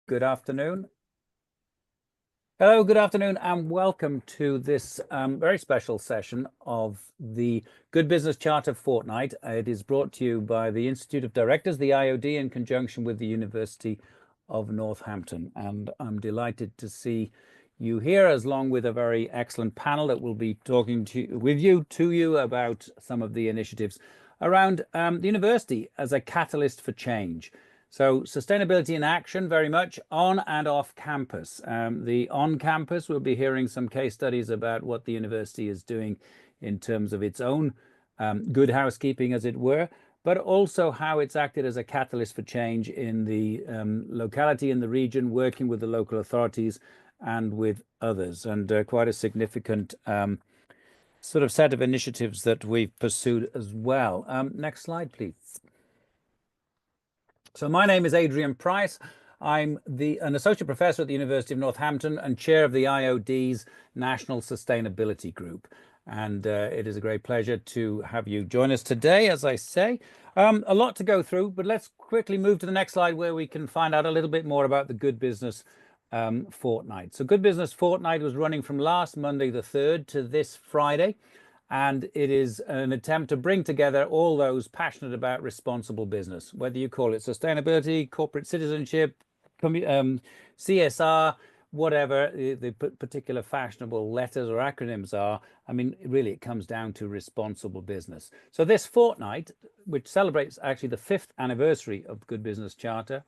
Good afternoon. Hello, good afternoon, and welcome to this very special session of the Good Business Charter Fortnight. It is brought to you by the Institute of Directors, the IoD, in conjunction with the University of Northampton. And I'm delighted to see you here, along with a very excellent panel that will be talking to you about some of the initiatives around the university as a catalyst for change. So sustainability in action, very much on and off campus. The on campus, we'll be hearing some case studies about what the university is doing in terms of its own good housekeeping, as it were, but also how it's acted as a catalyst for change in the locality, in the region, working with the local authorities and with others, and quite a significant sort of set of initiatives that we've pursued as well. Next slide, please. So my name is Adrian Price. I'm an associate professor at the University of Northampton and chair of the IoD's National Sustainability Group. And it is a great pleasure to have you join us today, as I say. A lot to go through, but let's quickly move to the next slide where we can find out a little bit more about the Good Business Fortnight. So Good Business Fortnight was running from last Monday the 3rd to this Friday. And it is an attempt to bring together all those passionate about responsible business, whether you call it sustainability, corporate citizenship, CSR, whatever the particular fashionable letters or acronyms are. I mean, really, it comes down to responsible business. So this fortnight, which celebrates actually the 5th anniversary of the Good Business Charter,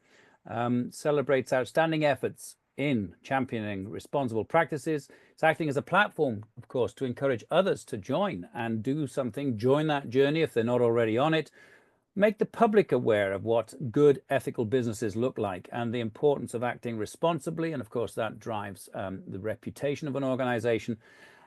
celebrates outstanding efforts in championing responsible practices. It's acting as a platform, of course, to encourage others to join and do something, join that journey if they're not already on it, make the public aware of what good ethical businesses look like and the importance of acting responsibly. And of course, that drives the reputation of an organization,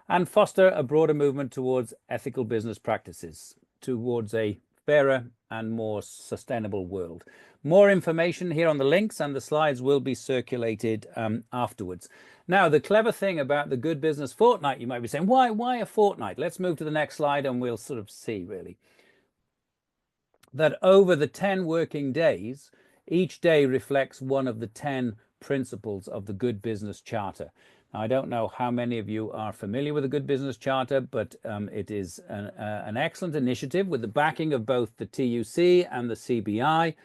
and foster a broader movement towards ethical business practices, towards a fairer and more sustainable world. More information here on the links, and the slides will be circulated afterwards. Now, the clever thing about the Good Business Fortnight, you might be saying, why a fortnight? Let's move to the next slide and we'll sort of see really that over the 10 working days, each day reflects one of the 10 principles of the Good Business Charter. Now, I don't know how many of you are familiar with the Good Business Charter, but it is an excellent initiative with the backing of both the TUC and the CBI,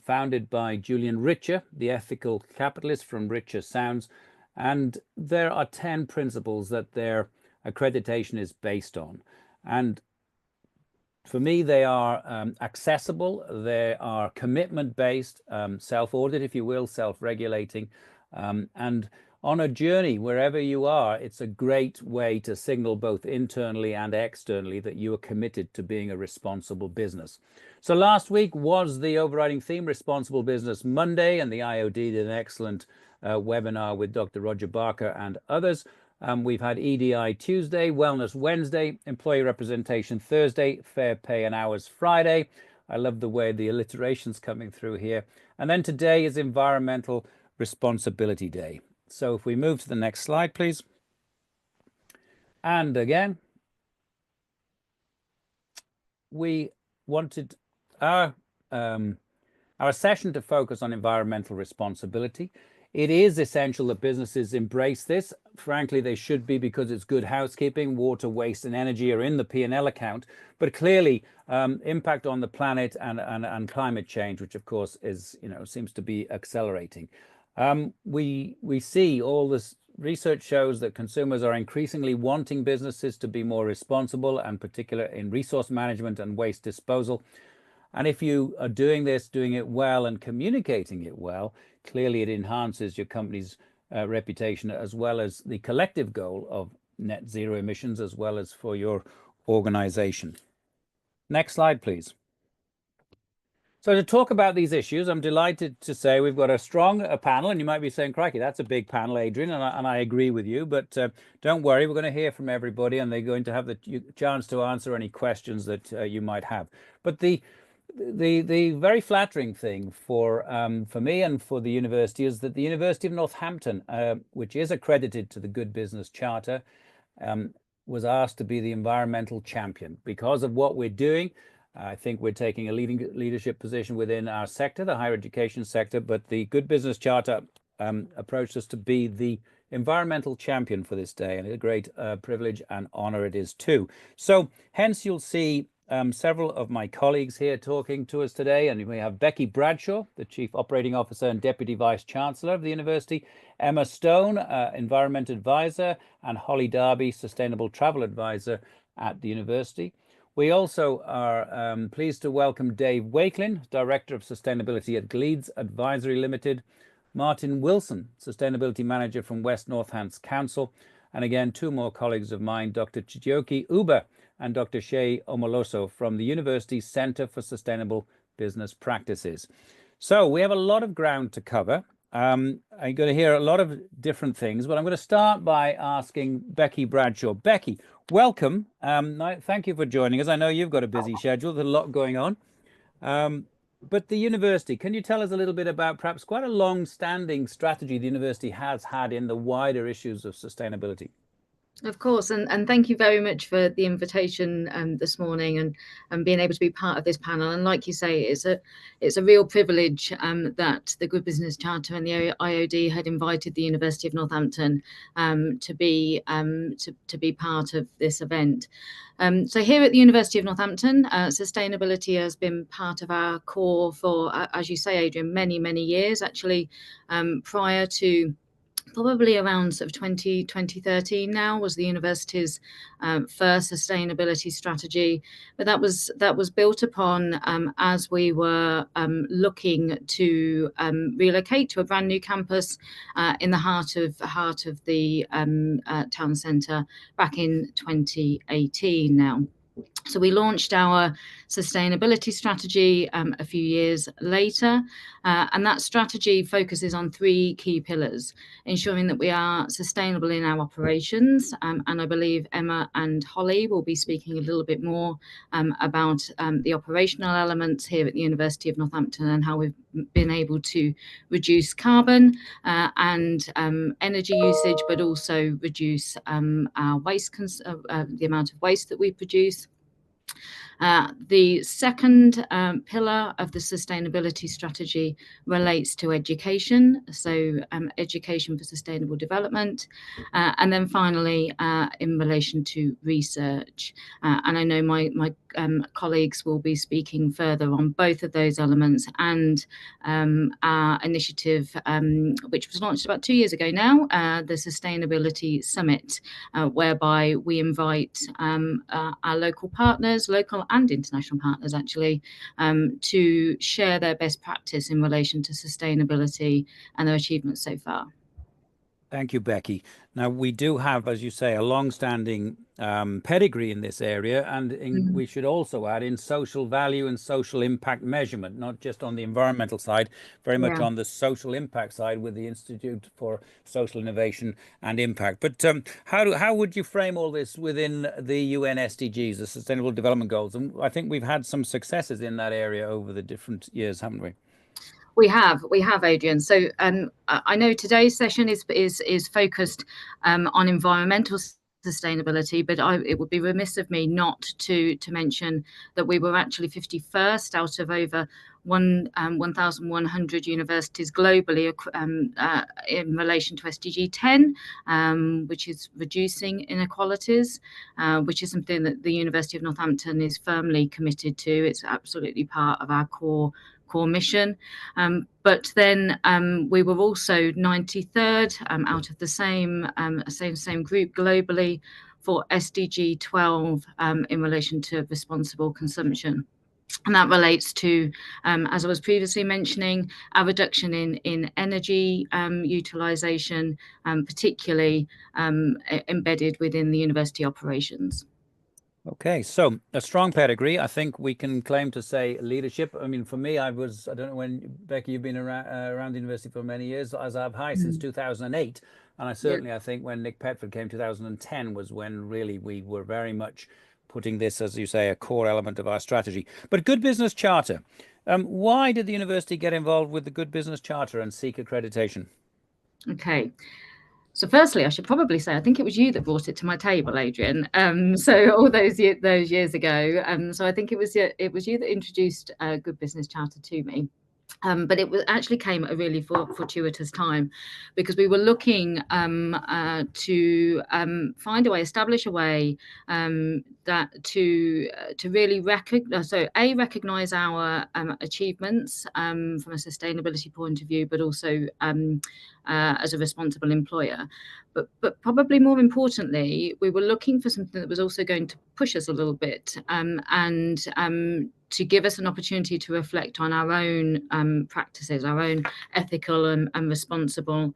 founded by Julian Richer, the ethical capitalist from Richer Sounds. And there are 10 principles that their accreditation is based on. And for me, they are accessible, they are commitment-based, self-audit, if you will, self-regulating, and on a journey, wherever you are, it's a great way to signal both internally and externally that you are committed to being a responsible business. So last week was the overriding theme, Responsible Business Monday, and the IoD did an excellent webinar with Dr. Roger Barker and others. We've had EDI Tuesday, Wellness Wednesday, Employee Representation Thursday, Fair Pay and Hours Friday. I love the way the alliteration's coming through here. And then today is Environmental Responsibility Day. So if we move to the next slide, please. And again, we wanted our session to focus on environmental responsibility. It is essential that businesses embrace this. Frankly, they should be, because it's good housekeeping. Water, waste, and energy are in the P&L account, but clearly impact on the planet and climate change, which of course is, seems to be accelerating. We see all this research shows that consumers are increasingly wanting businesses to be more responsible, and particular in resource management and waste disposal. And if you are doing this, doing it well and communicating it well, clearly it enhances your company's reputation, as well as the collective goal of net zero emissions, as well as for your organization. Next slide, please. So to talk about these issues, I'm delighted to say we've got a strong panel, and you might be saying, crikey, that's a big panel, Adrian, and I agree with you, but don't worry, we're going to hear from everybody, and they're going to have the chance to answer any questions that you might have. But the very flattering thing for me and for the university is that the University of Northampton, which is accredited to the Good Business Charter, was asked to be the environmental champion because of what we're doing. I think we're taking a leadership position within our sector, the higher education sector, but the Good Business Charter approached us to be the environmental champion for this day, and a great privilege and honor it is too. So hence you'll see several of my colleagues here talking to us today, and we have Becky Bradshaw, the Chief Operating Officer and Deputy Vice Chancellor of the University, Emma Stone, Environment Advisor, and Holly Darby, Sustainable Travel Advisor at the University. We also are pleased to welcome Dave Wakelin, Director of Sustainability at Gleeds Advisory Limited, Martin Wilson, Sustainability Manager from West Northants Council, and again, two more colleagues of mine, Dr. Chijioke Uba and Dr. Shea Omoloso from the University Centre for Sustainable Business Practices. So we have a lot of ground to cover. I'm going to hear a lot of different things, but I'm going to start by asking Becky Bradshaw. Becky, welcome. Thank you for joining us. I know you've got a busy schedule, there's a lot going on. But the university, can you tell us a little bit about perhaps quite a long-standing strategy the university has had in the wider issues of sustainability? Of course, and thank you very much for the invitation this morning and being able to be part of this panel. And like you say, it's a real privilege that the Good Business Charter and the IoD had invited the University of Northampton to be part of this event. So here at the University of Northampton, sustainability has been part of our core for, as you say, Adrian, many years. Actually, prior to probably around sort of 2013 now was the university's first sustainability strategy, but that was built upon as we were looking to relocate to a brand new campus in the heart of the town centre back in 2018 now. So we launched our sustainability strategy a few years later, and that strategy focuses on three key pillars: ensuring that we are sustainable in our operations, and I believe Emma and Holly will be speaking a little bit more about the operational elements here at the University of Northampton and how we've been able to reduce carbon and energy usage, but also reduce our waste, the amount of waste that we produce. The second pillar of the sustainability strategy relates to education, so education for sustainable development, and then finally in relation to research. And I know my colleagues will be speaking further on both of those elements and our initiative, which was launched about 2 years ago now, the Sustainability Summit, whereby we invite our local partners, local and international partners actually, to share their best practice in relation to sustainability and their achievements so far. Thank you, Becky. Now, we do have, as you say, a long-standing pedigree in this area, and we should also add in social value and social impact measurement, not just on the environmental side, very much on the social impact side with the Institute for Social Innovation and Impact. But how would you frame all this within the UN SDGs, the Sustainable Development Goals? And I think we've had some successes in that area over the different years, haven't we? We have, Adrian. So I know today's session is focused on environmental sustainability, but it would be remiss of me not to mention that we were actually 51st out of over 1,100 universities globally in relation to SDG 10, which is reducing inequalities, which is something that the University of Northampton is firmly committed to. It's absolutely part of our core mission. But then we were also 93rd out of the same group globally for SDG 12 in relation to responsible consumption. And that relates to, as I was previously mentioning, a reduction in energy utilisation, particularly embedded within the university operations. Okay, so a strong pedigree. I think we can claim to say leadership. I mean, for me, I don't know when, Becky, you've been around the university for many years, as I've since 2008. And I think when Nick Petford came 2010 was when really we were very much putting this, as you say, a core element of our strategy. But Good Business Charter. Why did the university get involved with the Good Business Charter and seek accreditation? Okay. So firstly, I should probably say I think it was you that brought it to my table, Adrian. So all those years ago. So I think it was you that introduced Good Business Charter to me. But it was actually came at a really fortuitous time, because we were looking to find a way, establish a way that to really recognise our achievements from a sustainability point of view, but also as a responsible employer. But probably more importantly, we were looking for something that was also going to push us a little bit, and to give us an opportunity to reflect on our own practices, our own ethical and responsible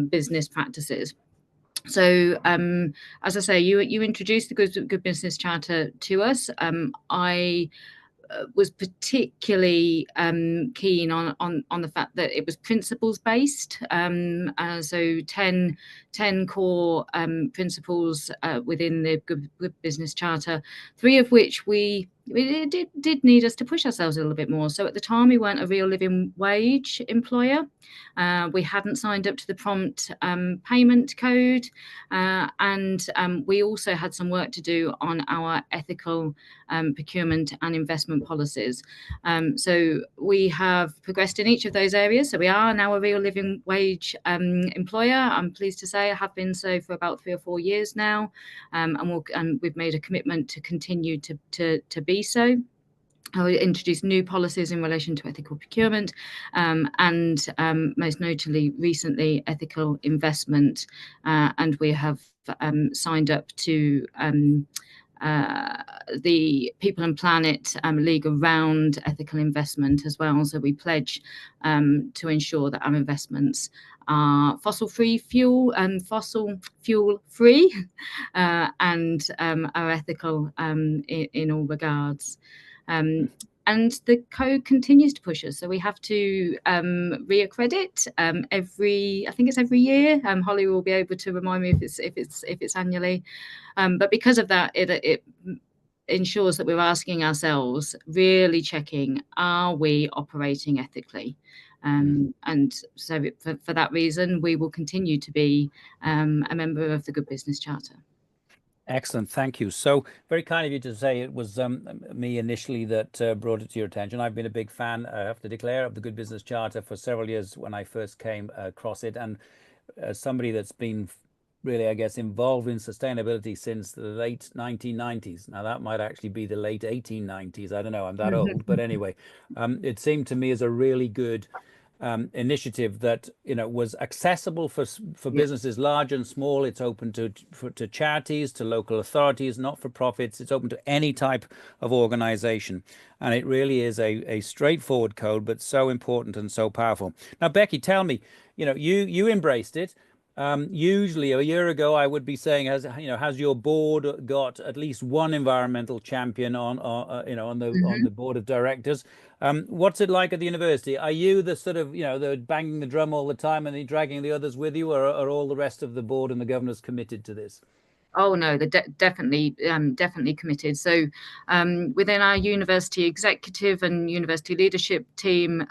business practices. So, as I say, you introduced the Good Business Charter to us. I was particularly keen on the fact that it was principles based. So 10 core principles within the Good Business Charter, 3 of which it did need us to push ourselves a little bit more. So at the time, we weren't a real living wage employer. We hadn't signed up to the prompt payment code, and we also had some work to do on our ethical procurement and investment policies. So we have progressed in each of those areas. So we are now a real living wage employer. I'm pleased to say I have been so for about 3 or 4 years now, and we've made a commitment to continue to be so. We introduced new policies in relation to ethical procurement, and most notably recently ethical investment, and we have signed up to the People and Planet League around ethical investment as well. So we pledge to ensure that our investments are fossil fuel free, and are ethical in all regards. And the code continues to push us, so we have to reaccredit I think it's every year. Holly will be able to remind me if it's annually, but because of that, it ensures that we're asking ourselves, really checking, are we operating ethically? And so for that reason, we will continue to be a member of the Good Business Charter. Excellent, thank you. So very kind of you to say it was me initially that brought it to your attention. I've been a big fan, I have to declare, of the Good Business Charter for several years when I first came across it, and somebody that's been really, I guess, involved in sustainability since the late 1990s. Now that might actually be the late 1890s. I don't know, I'm that old, but anyway, it seemed to me as a really good initiative that was accessible for businesses large and small. It's open to charities, to local authorities, not for profits. It's open to any type of organization, and it really is a straightforward code, but so important and so powerful. Now, Becky, tell me, you embraced it. Usually a year ago, I would be saying, has your board got at least one environmental champion on the board of directors? What's it like at the university? Are you the sort of the banging the drum all the time and dragging the others with you, or are all the rest of the board and the governors committed to this? Oh no, they're definitely committed. So within our university executive and university leadership team,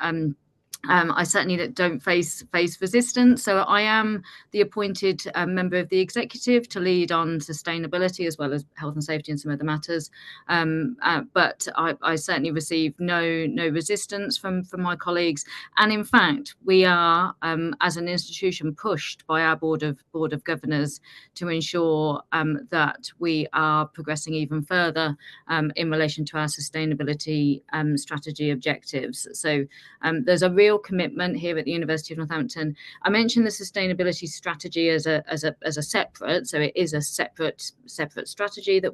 I certainly don't face resistance. So I am the appointed member of the executive to lead on sustainability as well as health and safety and some other matters. But I certainly receive no resistance from my colleagues. And in fact, we are, as an institution, pushed by our board of governors to ensure that we are progressing even further in relation to our sustainability strategy objectives. So there's a real commitment here at the University of Northampton. I mentioned the sustainability strategy as a separate, so it is a separate strategy that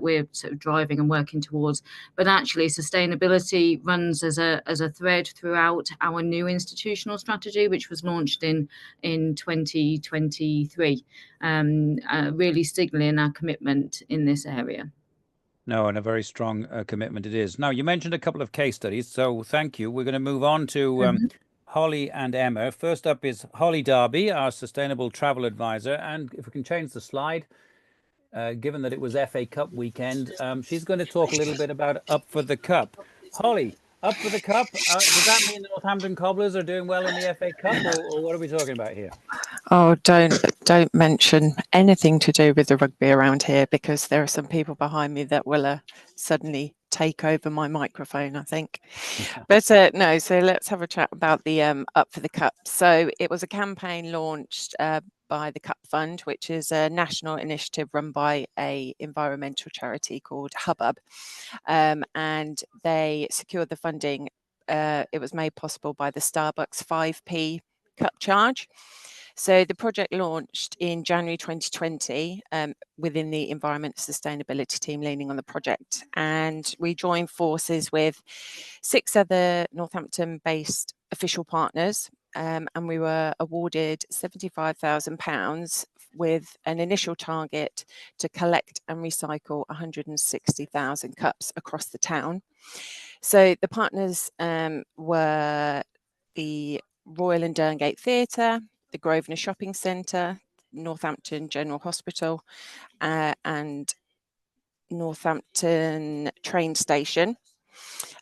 we're sort of driving and working towards. But actually, sustainability runs as a thread throughout our new institutional strategy, which was launched in 2023, really signalling our commitment in this area. No, and a very strong commitment it is. Now, you mentioned a couple of case studies, so thank you. We're going to move on to Holly and Emma. First up is Holly Darby, our Sustainable Travel Advisor. And if we can change the slide, given that it was FA Cup weekend, she's going to talk a little bit about Up for the Cup. Holly, Up for the Cup, does that mean the Northampton Cobblers are doing well in the FA Cup, or what are we talking about here? Oh, don't mention anything to do with the rugby around here, because there are some people behind me that will suddenly take over my microphone, I think. But no, so let's have a chat about the Up for the Cup. So it was a campaign launched by the Cup Fund, which is a national initiative run by a environmental charity called Hubbub, and they secured the funding. It was made possible by the Starbucks 5p cup charge. So the project launched in January 2020 within the Environment Sustainability team leaning on the project. And we joined forces with 6 other Northampton-based official partners, and we were awarded £75,000 with an initial target to collect and recycle 160,000 cups across the town. So the partners were the Royal and Derngate Theatre, the Grosvenor Shopping Centre, Northampton General Hospital, and Northampton train station.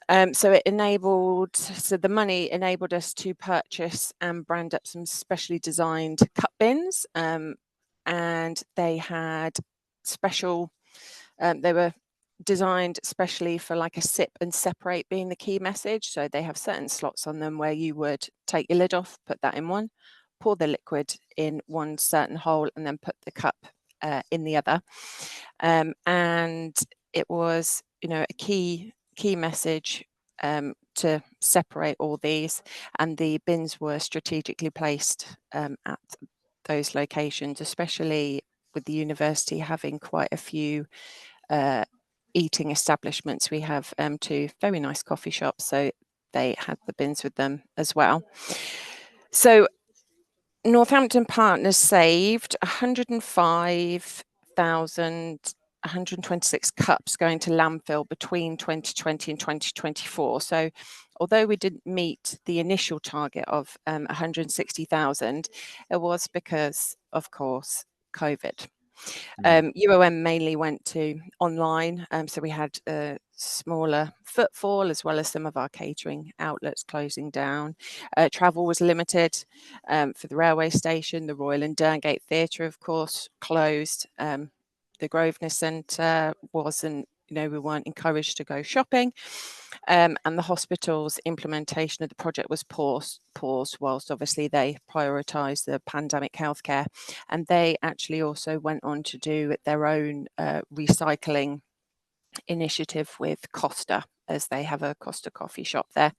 So the money enabled us to purchase and brand up some specially designed cup bins, and they had they were designed specially for like a sip and separate being the key message. So they have certain slots on them where you would take your lid off, put that in one, pour the liquid in one certain hole, and then put the cup in the other. And it was, a key message to separate all these, and the bins were strategically placed at those locations, especially with the university having quite a few eating establishments. We have 2 very nice coffee shops, so they had the bins with them as well. So Northampton partners saved 105,126 cups going to landfill between 2020 and 2024. So although we didn't meet the initial target of 160,000, it was because, of course, COVID. UOM mainly went to online, so we had a smaller footfall, as well as some of our catering outlets closing down. Travel was limited for the railway station. The Royal and Derngate Theatre, of course, closed. The Grosvenor Centre wasn't, we weren't encouraged to go shopping. And the hospital's implementation of the project was paused whilst obviously they prioritised the pandemic healthcare. And they actually also went on to do their own recycling initiative with Costa, as they have a Costa coffee shop there.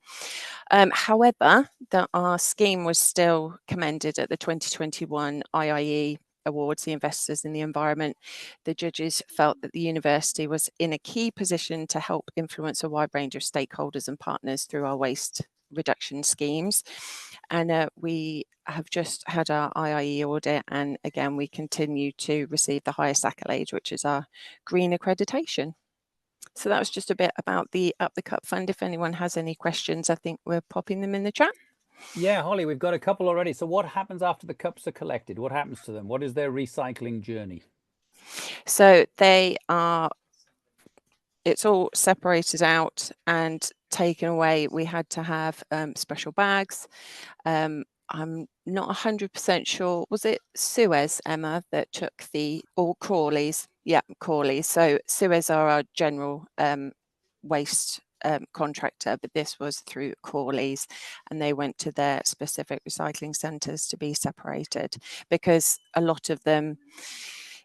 However, our scheme was still commended at the 2021 IIE Awards, the Investors in the Environment. The judges felt that the university was in a key position to help influence a wide range of stakeholders and partners through our waste reduction schemes. And we have just had our IIE audit, and again, we continue to receive the highest accolade, which is our green accreditation. So that was just a bit about the Up the Cup Fund. If anyone has any questions, I think we're popping them in the chat. Yeah, Holly, we've got a couple already. So what happens after the cups are collected? What happens to them? What is their recycling journey? So it's all separated out and taken away. We had to have special bags. I'm not 100% sure. Was it Suez, Emma, that took or Crawley's? Yeah, Crawley's. So Suez are our general waste contractor, but this was through Crawley's, and they went to their specific recycling centres to be separated, because a lot of them,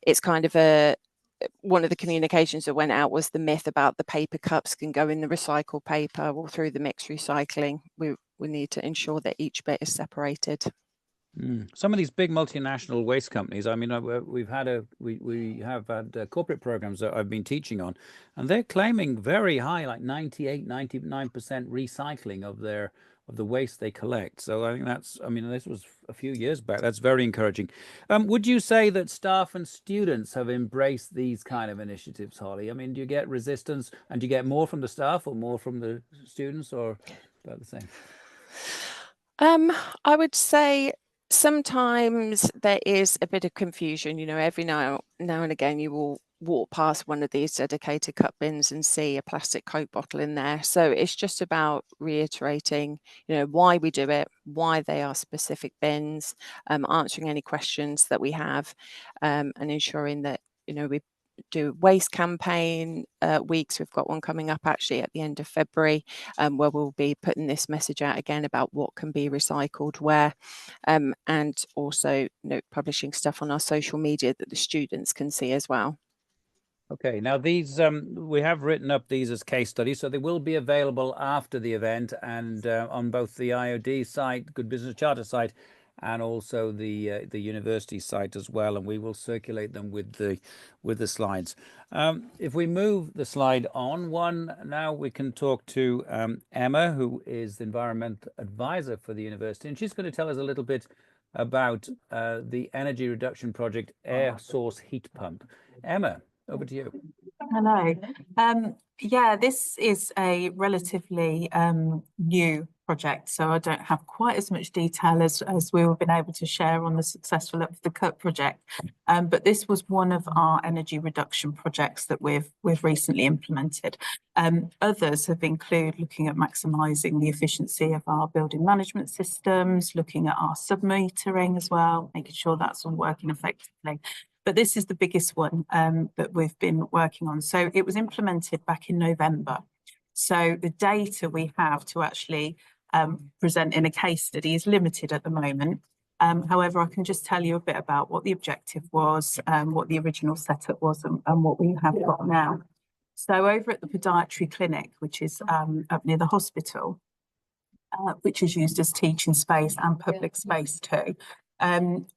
it's kind of one of the communications that went out was the myth about the paper cups can go in the recycled paper or through the mixed recycling. We need to ensure that each bit is separated. Some of these big multinational waste companies, I mean, we have had corporate programs that I've been teaching on, and they're claiming very high, like 98, 99% recycling of the waste they collect. So I think this was a few years back. That's very encouraging. Would you say that staff and students have embraced these kind of initiatives, Holly? I mean, do you get resistance, and do you get more from the staff or more from the students, or about the same? I would say sometimes there is a bit of confusion. Every now and again you will walk past one of these dedicated cup bins and see a plastic Coke bottle in there. So it's just about reiterating, why we do it, why they are specific bins, answering any questions that we have, and ensuring that, we do waste campaign weeks. We've got one coming up actually at the end of February, where we'll be putting this message out again about what can be recycled where, and also publishing stuff on our social media that the students can see as well. Okay, now these we have written up these as case studies, so they will be available after the event and on both the IoD site, Good Business Charter site, and also the university site as well, and we will circulate them with the slides. If we move the slide on one, now we can talk to Emma, who is the environment advisor for the university, and she's going to tell us a little bit about the energy reduction project air source heat pump. Emma, over to you. Hello. Yeah, this is a relatively new project, so I don't have quite as much detail as we've been able to share on the successful Up the Cup project. But this was one of our energy reduction projects that we've recently implemented. Others have included looking at maximising the efficiency of our building management systems, looking at our sub-metering as well, making sure that's all working effectively. But this is the biggest one that we've been working on. So it was implemented back in November. So the data we have to actually present in a case study is limited at the moment. However, I can just tell you a bit about what the objective was, what the original setup was, and what we have got now. So over at the podiatry clinic, which is up near the hospital, which is used as teaching space and public space too,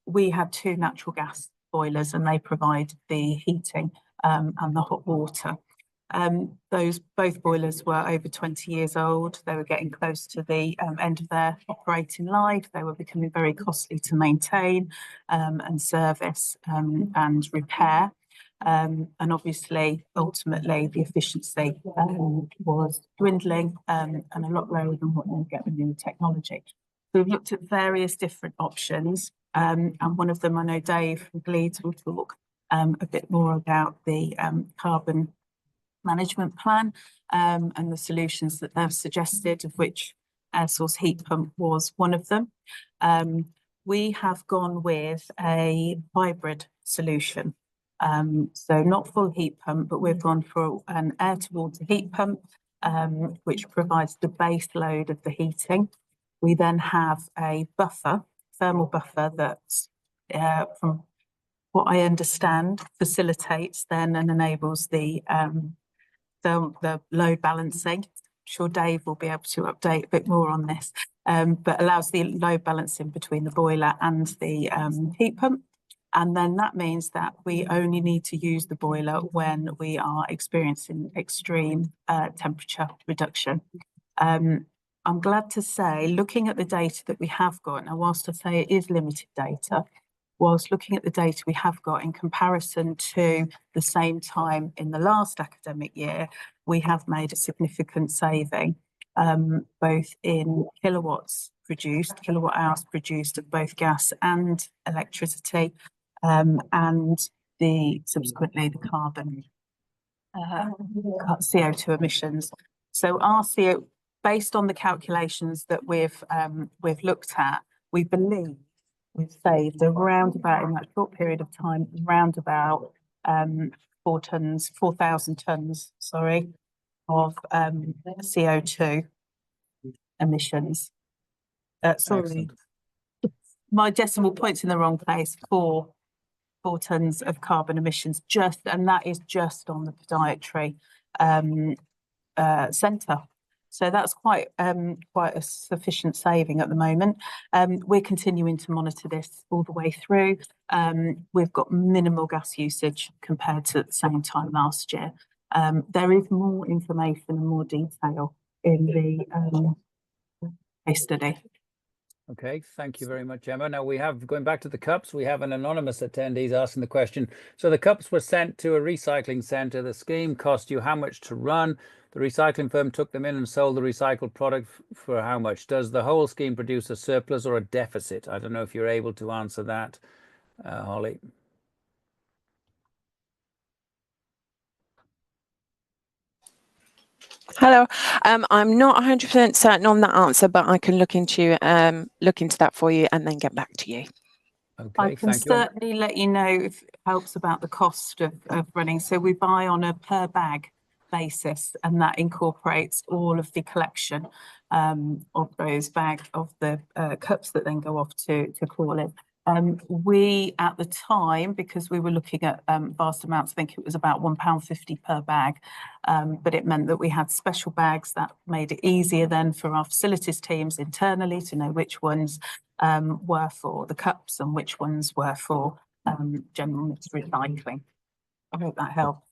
we have 2 natural gas boilers, and they provide the heating and the hot water. Both boilers were over 20 years old. They were getting close to the end of their operating life. They were becoming very costly to maintain and service and repair. And obviously, ultimately, the efficiency was dwindling and a lot lower than what you get with new technology. So we've looked at various different options. And one of them, I know Dave from Leeds will talk a bit more about the carbon management plan and the solutions that they've suggested, of which air source heat pump was one of them. We have gone with a hybrid solution. So not full heat pump, but we've gone for an air to water heat pump, which provides the base load of the heating. We then have a buffer, thermal buffer that, from what I understand, facilitates then and enables the load balancing. I'm sure Dave will be able to update a bit more on this, but allows the load balancing between the boiler and the heat pump. And then that means that we only need to use the boiler when we are experiencing extreme temperature reduction. I'm glad to say, looking at the data that we have got, and whilst I say it is limited data, whilst looking at the data we have got in comparison to the same time in the last academic year, we have made a significant saving, both in kilowatt hours produced of both gas and electricity, and subsequently the carbon CO2 emissions. So our CO, based on the calculations that we've looked at, we believe we've saved around about, in that short period of time, around about 4,000 tons, of CO2 emissions. Excellent. My decimal point's in the wrong place. 4 tons of carbon emissions, and that is just on the podiatry centre. So that's quite a sufficient saving at the moment. We're continuing to monitor this all the way through. We've got minimal gas usage compared to the same time last year. There is more information and more detail in the case study. Okay, thank you very much, Emma. Now we have, going back to the cups, we have an anonymous attendee asking the question. So the cups were sent to a recycling centre. The scheme cost you how much to run? The recycling firm took them in and sold the recycled product for how much? Does the whole scheme produce a surplus or a deficit? I don't know if you're able to answer that, Holly. Hello. I'm not 100% certain on that answer, but I can look into that for you and then get back to you. Okay, I can certainly let you know if it helps about the cost of running. So we buy on a per bag basis, and that incorporates all of the collection of those cups that then go off to Crawley. We, at the time, because we were looking at vast amounts, I think it was about £1.50 per bag, but it meant that we had special bags that made it easier then for our facilities teams internally to know which ones were for the cups and which ones were for general mixed recycling. I hope that helps.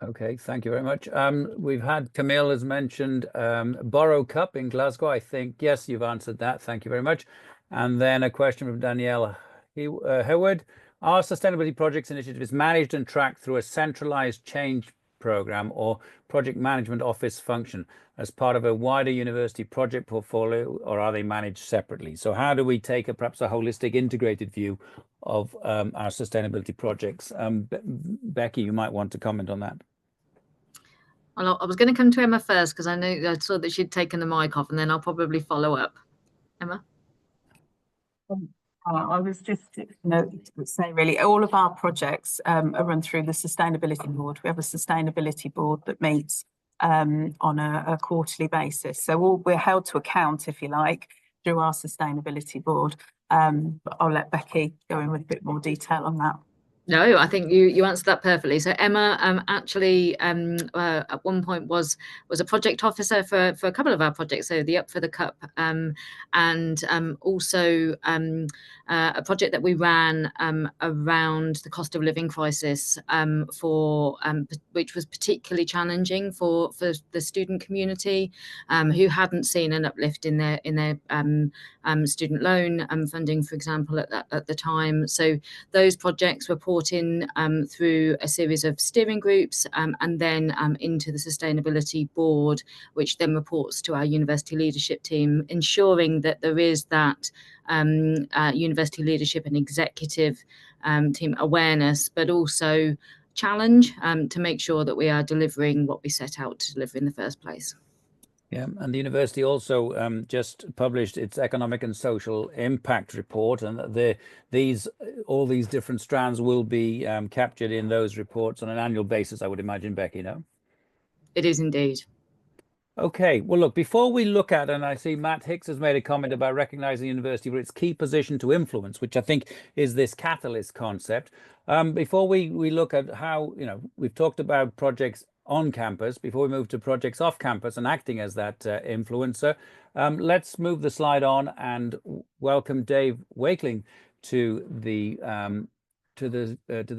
Okay, thank you very much. We've had Camille has mentioned Borrow Cup in Glasgow. I think, yes, you've answered that. Thank you very much. And then a question from Danielle Howard. Are sustainability projects initiatives managed and tracked through a centralized change program or project management office function as part of a wider university project portfolio, or are they managed separately? So how do we take perhaps a holistic integrated view of our sustainability projects? Becky, you might want to comment on that. Well, I was going to come to Emma first because I saw that she'd taken the mic off, and then I'll probably follow up. Emma? I was just say really all of our projects are run through the sustainability board. We have a sustainability board that meets on a quarterly basis. So we're held to account, if you like, through our sustainability board. But I'll let Becky go in with a bit more detail on that. No, I think you answered that perfectly. So Emma actually at one point was a project officer for a couple of our projects. So the Up for the Cup and also a project that we ran around the cost of living crisis which was particularly challenging for the student community who hadn't seen an uplift in their student loan funding, for example, at the time. So those projects were brought in through a series of steering groups and then into the sustainability board, which then reports to our university leadership team, ensuring that there is that university leadership and executive team awareness, but also challenge to make sure that we are delivering what we set out to deliver in the first place. Yeah, and the university also just published its economic and social impact report, and all these different strands will be captured in those reports on an annual basis, I would imagine, Becky, no? It is indeed. Okay, well, look, before we look at, and I see Matt Hicks has made a comment about recognizing the university for its key position to influence, which I think is this catalyst concept. Before we look at how, we've talked about projects on campus, before we move to projects off campus and acting as that influencer, let's move the slide on and welcome Dave Wakeling to the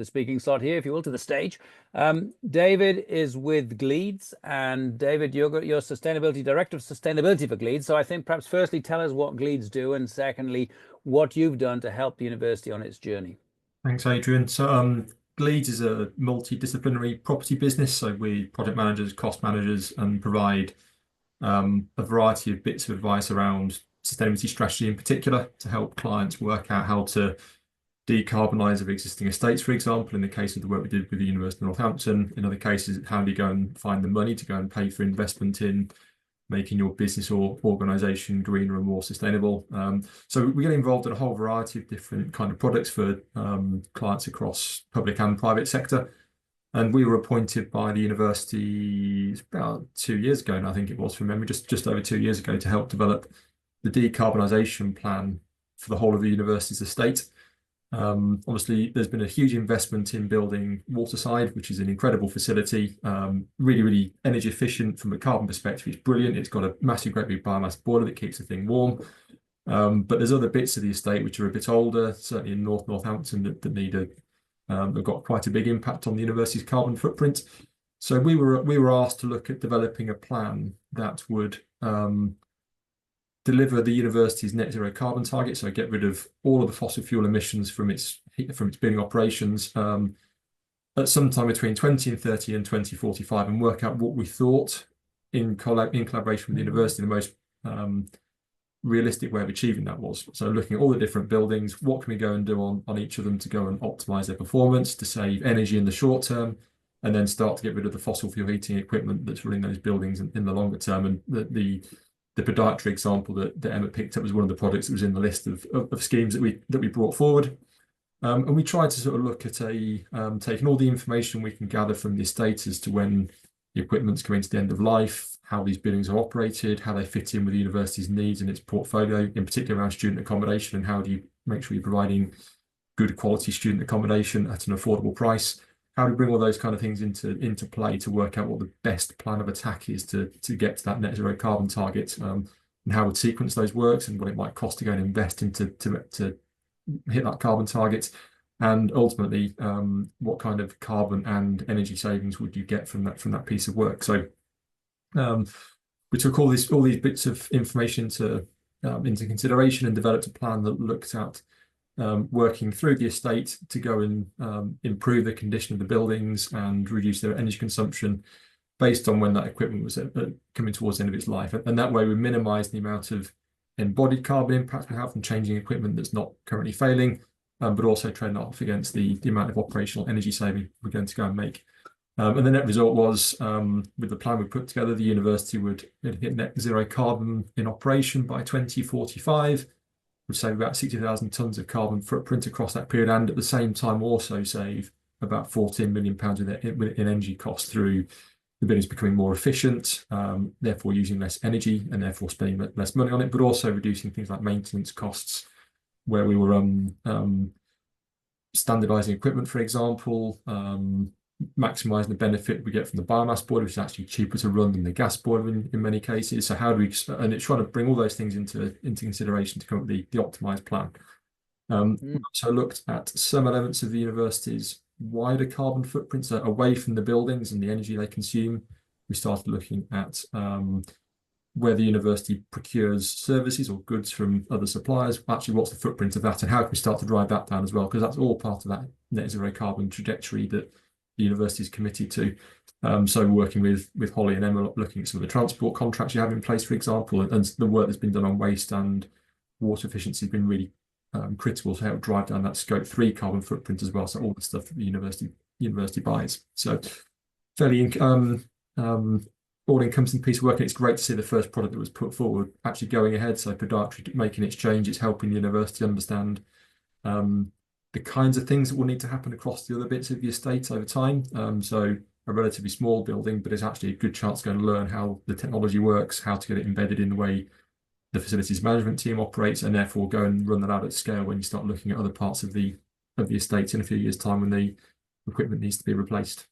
speaking slot here, if you will, to the stage. David is with Gleeds, and David, you're Sustainability Director of Sustainability for Gleeds. So I think perhaps firstly, tell us what Gleeds do, and secondly, what you've done to help the university on its journey. Thanks, Adrian. So Gleeds is a multidisciplinary property business. So we project managers, cost managers, and provide a variety of bits of advice around sustainability strategy in particular to help clients work out how to decarbonise of existing estates, for example, in the case of the work we did with the University of Northampton. In other cases, how do you go and find the money to go and pay for investment in making your business or organisation greener and more sustainable. So we get involved in a whole variety of different kind of products for clients across public and private sector. And we were appointed by the university about 2 years ago, and I think it was from memory, just over 2 years ago, to help develop the decarbonisation plan for the whole of the university's estate. Obviously, there's been a huge investment in building Waterside, which is an incredible facility, really, really energy efficient from a carbon perspective. It's brilliant. It's got a massive, great big biomass boiler that keeps the thing warm. But there's other bits of the estate which are a bit older, certainly in Northampton, that need have got quite a big impact on the university's carbon footprint. So we were asked to look at developing a plan that would deliver the university's net zero carbon target, so get rid of all of the fossil fuel emissions from its building operations at some time between 2030 and 2045, and work out what we thought in collaboration with the university the most realistic way of achieving that was. So looking at all the different buildings, what can we go and do on each of them to go and optimize their performance, to save energy in the short term, and then start to get rid of the fossil fuel heating equipment that's running those buildings in the longer term. And the podiatry example that Emma picked up was one of the projects that was in the list of schemes that we brought forward. And we tried to sort of look at taking all the information we can gather from the estate as to when the equipment's coming to the end of life, how these buildings are operated, how they fit in with the university's needs and its portfolio, in particular around student accommodation, and how do you make sure you're providing good quality student accommodation at an affordable price. How do we bring all those kind of things into play to work out what the best plan of attack is to get to that net zero carbon target, and how would sequence those works and what it might cost to go and invest into to hit that carbon target, and ultimately what kind of carbon and energy savings would you get from that piece of work. So we took all these bits of information into consideration and developed a plan that looked at working through the estate to go and improve the condition of the buildings and reduce their energy consumption based on when that equipment was coming towards the end of its life. And that way we minimise the amount of embodied carbon impact we have from changing equipment that's not currently failing, but also trading off against the amount of operational energy saving we're going to go and make. And the net result was, with the plan we put together, the university would hit net zero carbon in operation by 2045, would save about 60,000 tonnes of carbon footprint across that period, and at the same time also save about £14 million in energy costs through the buildings becoming more efficient, therefore using less energy and therefore spending less money on it, but also reducing things like maintenance costs, where we were standardising equipment, for example, maximising the benefit we get from the biomass boiler, which is actually cheaper to run than the gas boiler in many cases. So how do we, and it's trying to bring all those things into consideration to come up with the optimised plan. So I looked at some elements of the university's wider carbon footprints away from the buildings and the energy they consume. We started looking at where the university procures services or goods from other suppliers. Actually, what's the footprint of that, and how can we start to drive that down as well? Because that's all part of that net zero carbon trajectory that the university is committed to. So working with Holly and Emma, looking at some of the transport contracts you have in place, for example, and the work that's been done on waste and water efficiency has been really critical to help drive down that scope 3 carbon footprint as well. So all the stuff that the university buys. So fairly all-encompassing piece of work, and it's great to see the first product that was put forward actually going ahead. So podiatry making its change, it's helping the university understand the kinds of things that will need to happen across the other bits of the estate over time. So a relatively small building, but it's actually a good chance to go and learn how the technology works, how to get it embedded in the way the facilities management team operates, and therefore go and run that out at scale when you start looking at other parts of the estate in a few years' time when the equipment needs to be replaced.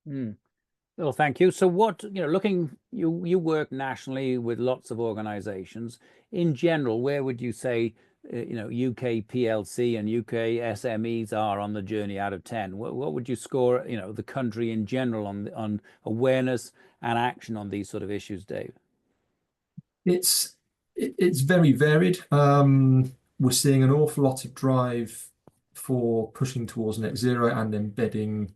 Well, thank you. So what, looking, you work nationally with lots of organizations. In general, where would you say, UK PLC and UK SMEs are on the journey out of 10? What would you score, the country in general on awareness and action on these sort of issues, Dave? It's very varied. We're seeing an awful lot of drive for pushing towards net zero and embedding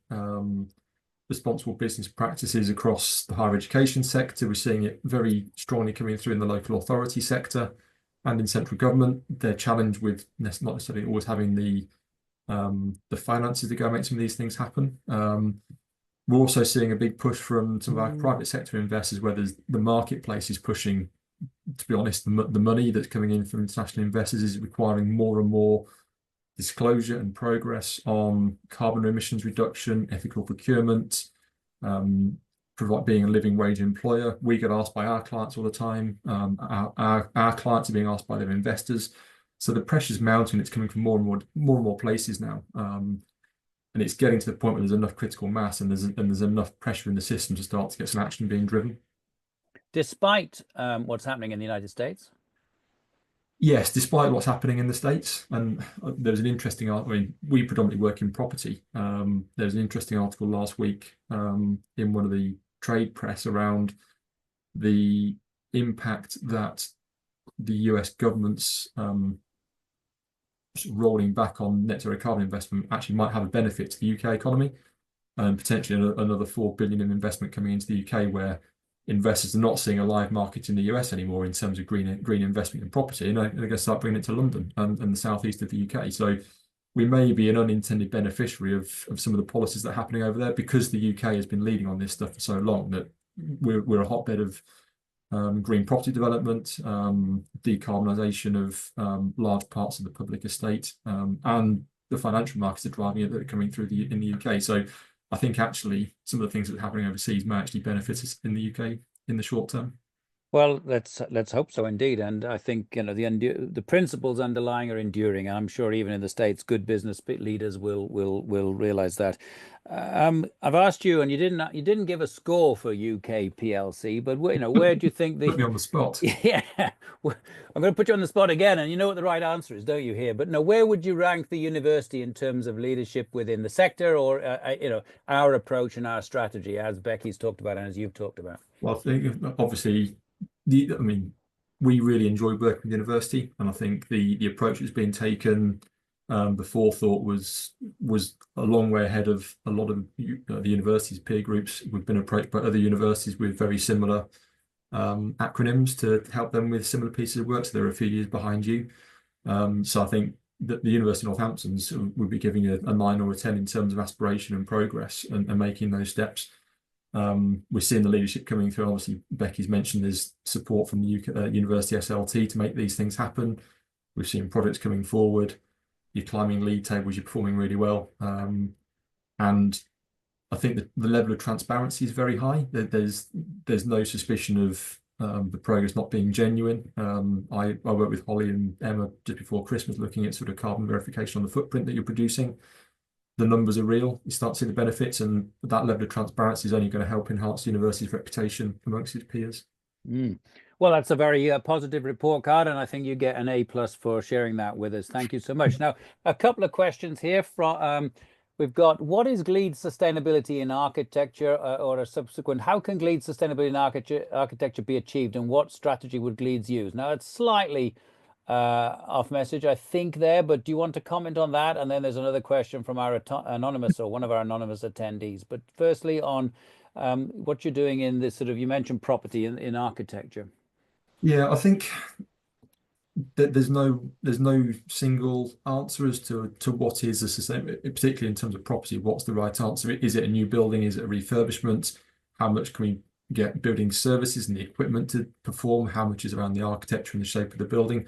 responsible business practices across the higher education sector. We're seeing it very strongly coming through in the local authority sector and in central government. They're challenged with not necessarily always having the finances to go make some of these things happen. We're also seeing a big push from some of our private sector investors, where the marketplace is pushing. To be honest, the money that's coming in from international investors is requiring more and more disclosure and progress on carbon emissions reduction, ethical procurement, being a living wage employer. We get asked by our clients all the time. Our clients are being asked by their investors. So the pressure's mounting. It's coming from more and more places now, and it's getting to the point where there's enough critical mass and there's enough pressure in the system to start to get some action being driven. Despite what's happening in the United States? Yes, despite what's happening in the States. And there's an interesting article. I mean, we predominantly work in property. There's an interesting article last week in one of the trade press around the impact that the US government's rolling back on net zero carbon investment actually might have a benefit to the UK economy, and potentially another 4 billion in investment coming into the UK, where investors are not seeing a live market in the US anymore in terms of green investment in property, and they're going to start bringing it to London and the southeast of the UK. So we may be an unintended beneficiary of some of the policies that are happening over there, because the UK has been leading on this stuff for so long, that we're a hotbed of green property development, decarbonisation of large parts of the public estate, and the financial markets are driving it, that are coming through in the UK. So I think actually some of the things that are happening overseas may actually benefit us in the UK in the short term. Well, let's hope so indeed. And I think, you know, the principles underlying are enduring. And I'm sure even in the States, good business leaders will realize that. I've asked you, and you didn't give a score for UK PLC, but you know, where do you think Put me on the spot. Yeah, I'm going to put you on the spot again, and you know what the right answer is, don't you? Here, but no, where would you rank the university in terms of leadership within the sector, or you know, our approach and our strategy, as Becky's talked about and as you've talked about? Well, I think obviously, I mean, we really enjoy working with the university, and I think the approach that's been taken, the forethought was a long way ahead of a lot of the university's peer groups. We've been approached by other universities with very similar acronyms to help them with similar pieces of work, so they're a few years behind you. So I think that the University of Northampton would be giving a 9 or a 10 in terms of aspiration and progress and making those steps. We're seeing the leadership coming through. Obviously, Becky's mentioned there's support from the UK, University SLT to make these things happen. We've seen projects coming forward. You're climbing league tables, you're performing really well. And I think that the level of transparency is very high. There's no suspicion of the progress not being genuine. I worked with Holly and Emma just before Christmas looking at sort of carbon verification on the footprint that you're producing. The numbers are real. You start seeing the benefits, and that level of transparency is only going to help enhance the university's reputation amongst its peers. Well, that's a very positive report card, and I think you get an A+ for sharing that with us. Thank you so much. Now, a couple of questions here from we've got, what is GLEED's sustainability in architecture, or a subsequent, how can GLEED's sustainability in architecture be achieved, and what strategy would GLEED's use? Now, it's slightly off message, I think, there, but do you want to comment on that? And then there's another question from our anonymous, or one of our anonymous attendees. But firstly, on what you're doing in this sort of, you mentioned property in architecture. Yeah, I think that there's no single answer as to what is a sustainable, particularly in terms of property. What's the right answer? Is it a new building? Is it a refurbishment? How much can we get building services and the equipment to perform? How much is around the architecture and the shape of the building?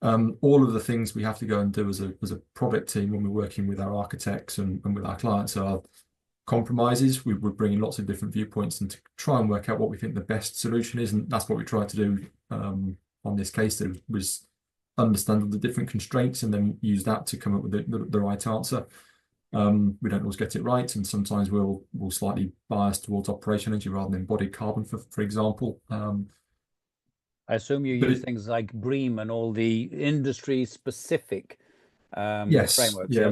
All of the things we have to go and do as a product team when we're working with our architects and with our clients are compromises. We're bringing lots of different viewpoints and to try and work out what we think the best solution is, and that's what we tried to do on this case. That was understand the different constraints and then use that to come up with the right answer. We don't always get it right, and sometimes we'll slightly bias towards operational energy rather than embodied carbon, for example. I assume you use things like BREEAM and all the industry specific frameworks. Yeah,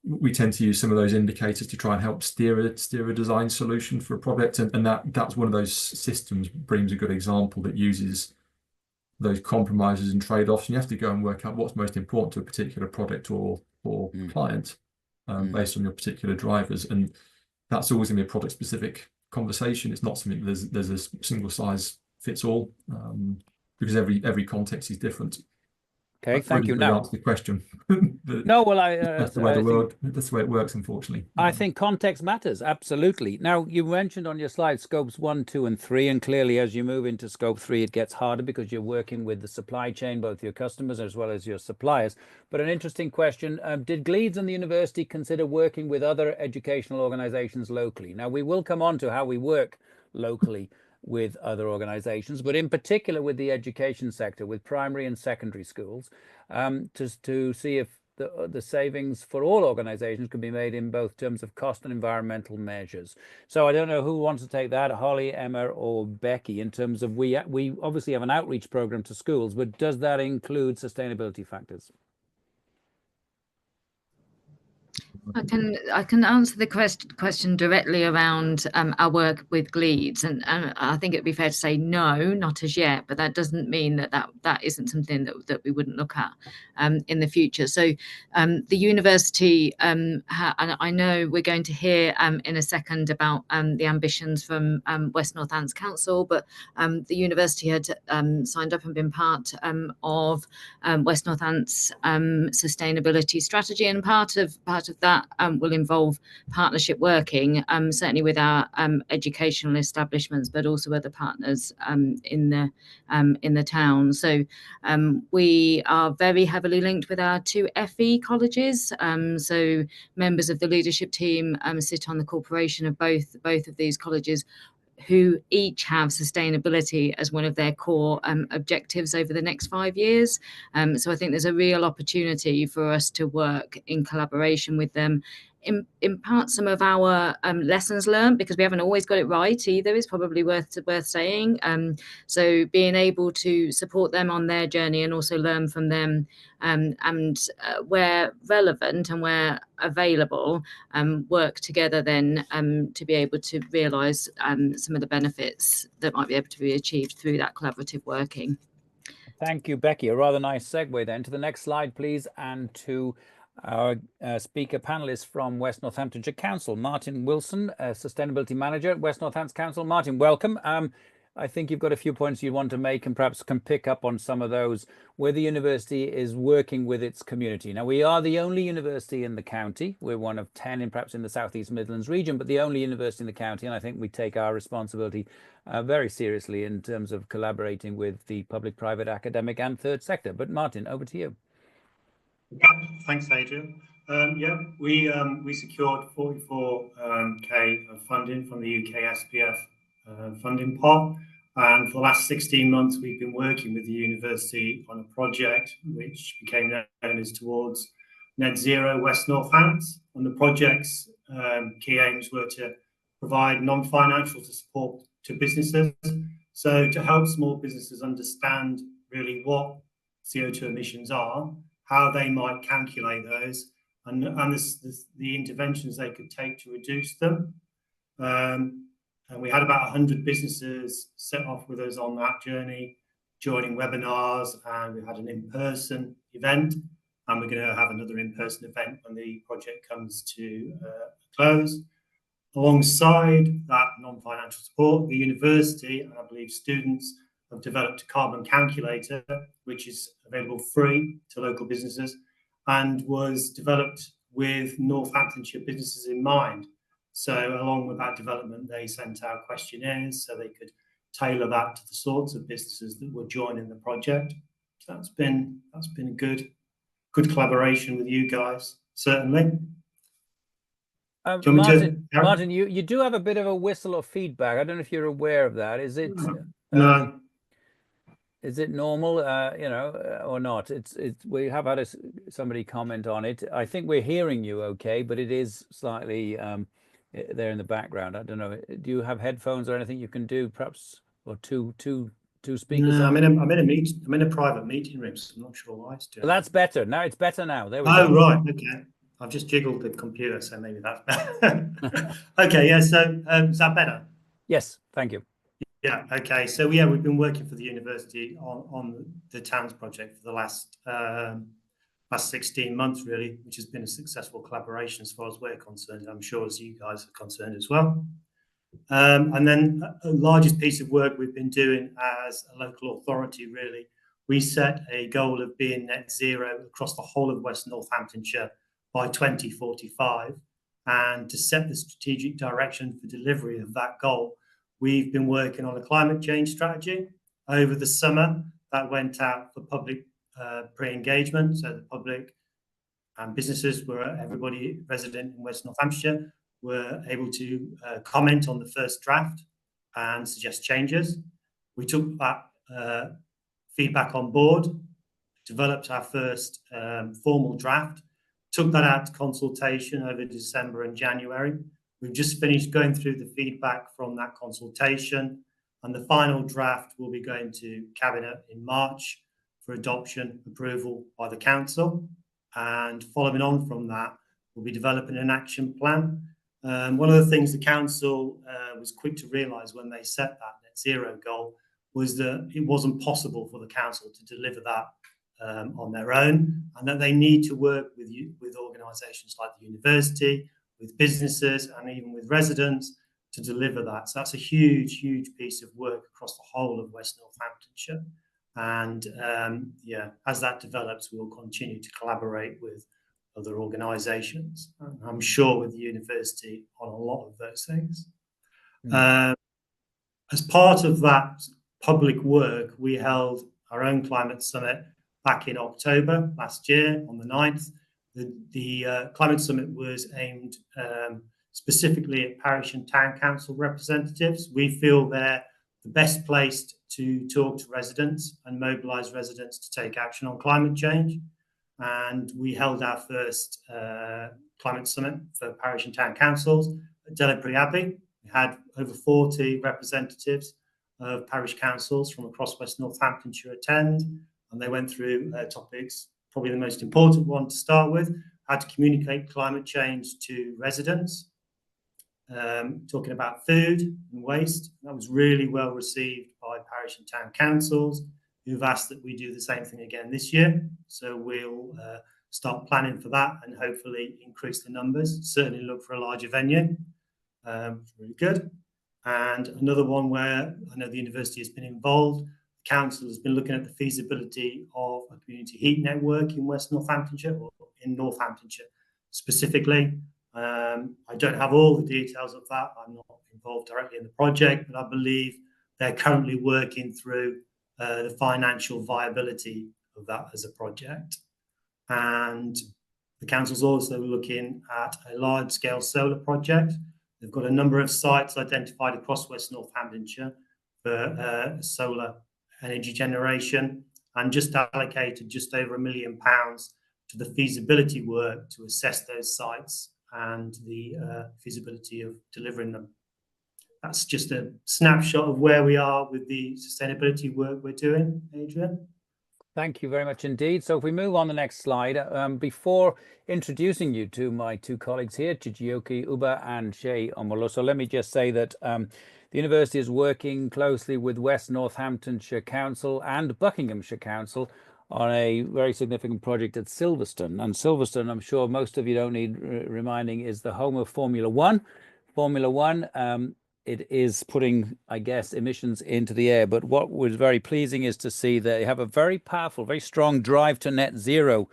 we tend to use some of those indicators to try and help steer a design solution for a project, and that's one of those systems. BREEAM's a good example that uses those compromises and trade-offs, and you have to go and work out what's most important to a particular product or client based on your particular drivers, and that's always going to be a product specific conversation. It's not something there's a single size fits all, because every context is different. Okay, thank you. Now, answer the question. No, well, that's the way that's the way it works, unfortunately. I think context matters, absolutely. Now, you mentioned on your slide scopes 1, 2, and 3, and clearly as you move into scope 3, it gets harder because you're working with the supply chain, both your customers as well as your suppliers. But an interesting question, did GLEEDS and the university consider working with other educational organizations locally? Now, we will come on to how we work locally with other organizations, but in particular with the education sector, with primary and secondary schools, to see if the savings for all organizations can be made in both terms of cost and environmental measures. So I don't know who wants to take that, Holly, Emma, or Becky, in terms of we obviously have an outreach program to schools, but does that include sustainability factors? I can answer the question directly around our work with GLEADS, and I think it'd be fair to say no, not as yet, but that doesn't mean that isn't something that we wouldn't look at in the future. So the university, and I know we're going to hear in a second about the ambitions from West Northants Council, but the university had signed up and been part of West Northants sustainability strategy, and part of that will involve partnership working, certainly with our educational establishments, but also other partners in the town. So we are very heavily linked with our two FE colleges. So members of the leadership team sit on the corporation of both of these colleges, who each have sustainability as one of their core objectives over the next 5 years. So I think there's a real opportunity for us to work in collaboration with them, impart some of our lessons learned, because we haven't always got it right either, is probably worth saying. So being able to support them on their journey and also learn from them, and where relevant and where available, work together then to be able to realise some of the benefits that might be able to be achieved through that collaborative working. Thank you, Becky. A rather nice segue then to the next slide, please, and to our speaker panelist from West Northamptonshire Council, Martin Wilson, Sustainability Manager at West Northants Council. Martin, welcome. I think you've got a few points you want to make and perhaps can pick up on some of those where the university is working with its community. Now, we are the only university in the county. We're one of 10 perhaps in the South East Midlands region, but the only university in the county. And I think we take our responsibility very seriously in terms of collaborating with the public, private, academic and third sector. But Martin, over to you. Thanks, Adrian. Yeah, we secured 44K of funding from the UK SPF funding pot, and for the last 16 months we've been working with the university on a project which became known as Towards Net Zero West Northants. And the project's key aims were to provide non-financial support to businesses, so to help small businesses understand really what CO2 emissions are, how they might calculate those, and the interventions they could take to reduce them. And we had about 100 businesses set off with us on that journey, joining webinars, and we had an in-person event, and we're going to have another in-person event when the project comes to a close. Alongside that non-financial support, the university, and I believe students, have developed a carbon calculator, which is available free to local businesses and was developed with Northamptonshire businesses in mind. So along with that development, they sent out questionnaires so they could tailor that to the sorts of businesses that were joining the project. So that's been a good collaboration with you guys, certainly. Martin, you do have a bit of a whistle of feedback. I don't know if you're aware of that. Is it? No. Is it normal, or not? We have had somebody comment on it. I think we're hearing you okay, but it is slightly there in the background. I don't know. Do you have headphones or anything you can do, perhaps, or two speakers? No, I'm in a private meeting room, so I'm not sure why it's doing. Well, that's better. Now it's better now. There we go. Oh, right. Okay. I've just jiggled the computer, so maybe that's better. Okay. Yeah. So is that better? Yes. Thank you. Yeah. Okay. So yeah, we've been working for the university on the Towns project for the last 16 months, really, which has been a successful collaboration as far as we're concerned. I'm sure as you guys are concerned as well. And then the largest piece of work we've been doing as a local authority, really, we set a goal of being net zero across the whole of West Northamptonshire by 2045. And to set the strategic direction for delivery of that goal, we've been working on a climate change strategy. Over the summer, that went out for public pre-engagement. So the public and businesses, everybody resident in West Northamptonshire, were able to comment on the first draft and suggest changes. We took that feedback on board, developed our first formal draft, took that out to consultation over December and January. We've just finished going through the feedback from that consultation, and the final draft will be going to Cabinet in March for adoption, approval by the Council. And following on from that, we'll be developing an action plan. One of the things the council was quick to realise when they set that net zero goal was that it wasn't possible for the council to deliver that on their own, and that they need to work with organisations like the university, with businesses, and even with residents to deliver that. So that's a huge, huge piece of work across the whole of West Northamptonshire. And yeah, as that develops, we'll continue to collaborate with other organisations. I'm sure with the university on a lot of those things. As part of that public work, we held our own climate summit back in October last year on the 9th. The climate summit was aimed specifically at parish and town council representatives. We feel they're the best placed to talk to residents and mobilise residents to take action on climate change. And we held our first climate summit for parish and town councils at Delapre Abbey. We had over 40 representatives of parish councils from across West Northamptonshire attend, and they went through topics. Probably the most important one to start with, how to communicate climate change to residents, talking about food and waste. That was really well received by parish and town councils, who've asked that we do the same thing again this year. So we'll start planning for that and hopefully increase the numbers. Certainly look for a larger venue. It's really good. And another one where I know the university has been involved. The council has been looking at the feasibility of a community heat network in West Northamptonshire, or in Northamptonshire specifically. I don't have all the details of that. I'm not involved directly in the project, but I believe they're currently working through the financial viability of that as a project. And the council's also looking at a large-scale solar project. They've got a number of sites identified across West Northamptonshire for solar energy generation, and just allocated just over £1 million to the feasibility work to assess those sites and the feasibility of delivering them. That's just a snapshot of where we are with the sustainability work we're doing, Adrian. Thank you very much indeed. So if we move on the next slide, before introducing you to my two colleagues here, Chijioke Uba and Shay Omoloso, let me just say that the university is working closely with West Northamptonshire Council and Buckinghamshire Council on a very significant project at Silverstone. And Silverstone, I'm sure most of you don't need reminding, is the home of Formula One. Formula One, it is putting, I guess, emissions into the air. But what was very pleasing is to see that they have a very powerful, very strong drive to net zero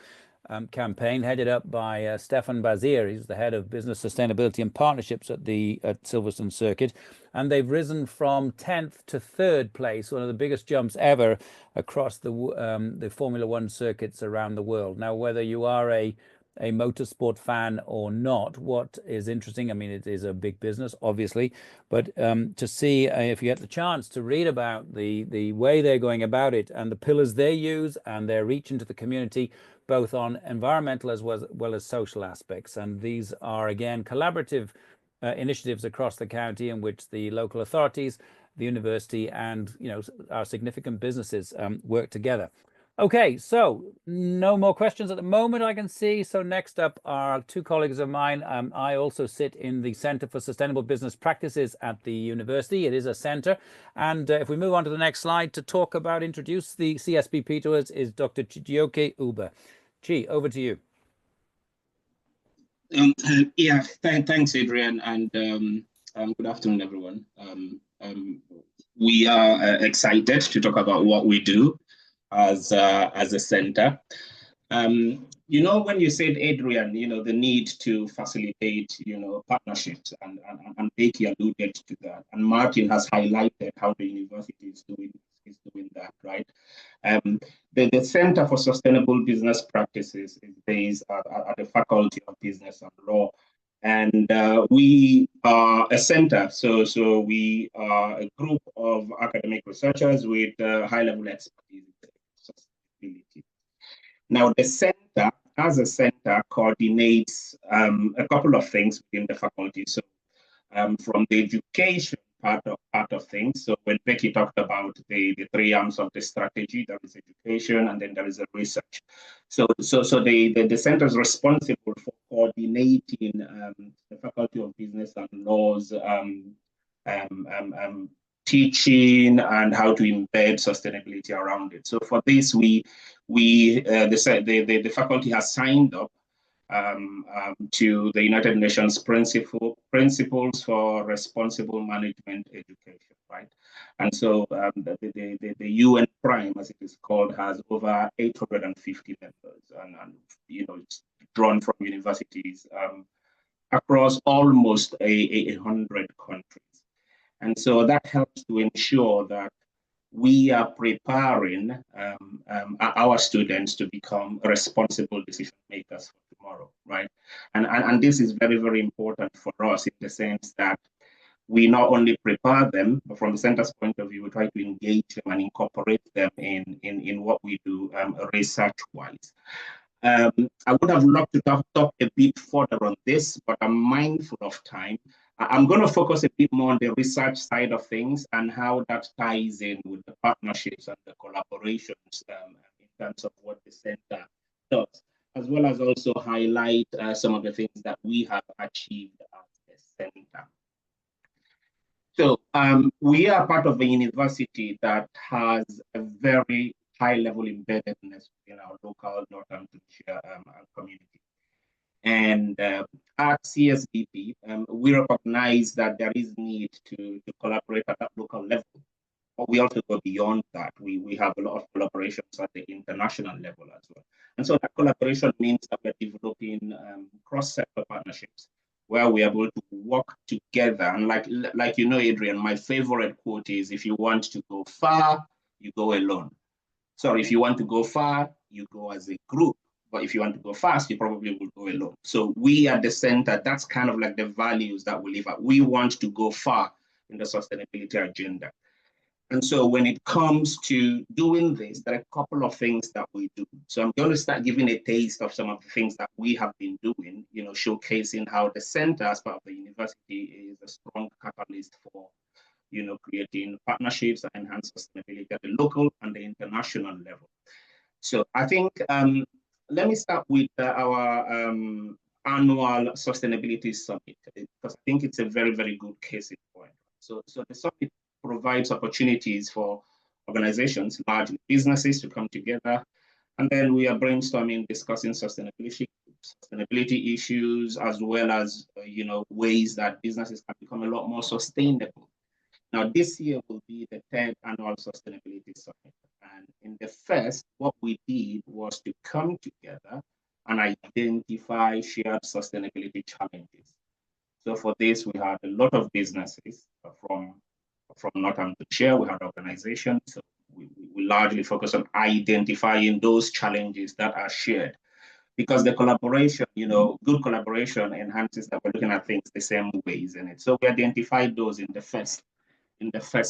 campaign headed up by Stefan Bazir. He's the head of business sustainability and partnerships at Silverstone Circuit. And they've risen from 10th to 3rd place, one of the biggest jumps ever across the Formula One circuits around the world. Now, whether you are a motorsport fan or not, what is interesting, I mean, it is a big business, obviously, but to see, if you get the chance to read about the way they're going about it and the pillars they use and their reach into the community, both on environmental as well as social aspects. And these are, again, collaborative initiatives across the county in which the local authorities, the university, and our significant businesses work together. Okay, so no more questions at the moment, I can see. So next up are two colleagues of mine. I also sit in the Centre for Sustainable Business Practices at the university. It is a centre. And if we move on to the next slide to talk about, introduce the CSBP to us, is Dr. Chijioke Uba. Chi, over to you. Yeah, thanks, Adrian, and good afternoon, everyone. We are excited to talk about what we do as a center. When you said, Adrian, the need to facilitate, partnerships, and Becky alluded to that, and Martin has highlighted how the university is doing that, right? The Center for Sustainable Business Practices is based at the Faculty of Business and Law, and we are a center. So we are a group of academic researchers with high-level expertise in sustainability. Now, the center, as a center, coordinates a couple of things within the faculty. So from the education part of things. So when Becky talked about the three arms of the strategy, there is education and then there is a research. So the center is responsible for coordinating the Faculty of Business and Law's teaching and how to embed sustainability around it. So for this, the faculty has signed up to the United Nations principles for responsible management education, right? And so the UN Prime, as it is called, has over 850 members, and you know, it's drawn from universities across almost 100 countries. And so that helps to ensure that we are preparing our students to become responsible decision makers for tomorrow, right? And this is very, very important for us in the sense that we not only prepare them, but from the center's point of view, we try to engage them and incorporate them in what we do research-wise. I would have loved to talk a bit further on this, but I'm mindful of time. I'm going to focus a bit more on the research side of things and how that ties in with the partnerships and the collaborations in terms of what the center does, as well as also highlight some of the things that we have achieved at the center. So we are part of a university that has a very high level embeddedness in our local Northamptonshire community. And at CSDP, we recognize that there is need to collaborate at that local level. But we also go beyond that. We have a lot of collaborations at the international level as well. And so that collaboration means that we're developing cross-sector partnerships where we're able to work together. And like you know, Adrian, my favorite quote is, if you want to go far, you go alone. Sorry, if you want to go far, you go as a group. But if you want to go fast, you probably will go alone. So we at the center, that's kind of like the values that we live at. We want to go far in the sustainability agenda. And so when it comes to doing this, there are a couple of things that we do. So I'm going to start giving a taste of some of the things that we have been doing, you know, showcasing how the center as part of the university is a strong catalyst for, you know, creating partnerships and enhance sustainability at the local and the international level. So I think, let me start with our annual sustainability summit, because I think it's a very, very good case in point. So the summit provides opportunities for organizations, largely businesses, to come together. And then we are brainstorming, discussing sustainability issues, as well as, you know, ways that businesses can become a lot more sustainable. Now, this year will be the 10th annual sustainability summit. And in the first, what we did was to come together and identify shared sustainability challenges. So for this, we had a lot of businesses from Northamptonshire. We had organizations. So we largely focus on identifying those challenges that are shared, because the collaboration, you know, good collaboration enhances that we're looking at things the same ways in it. So we identified those in the first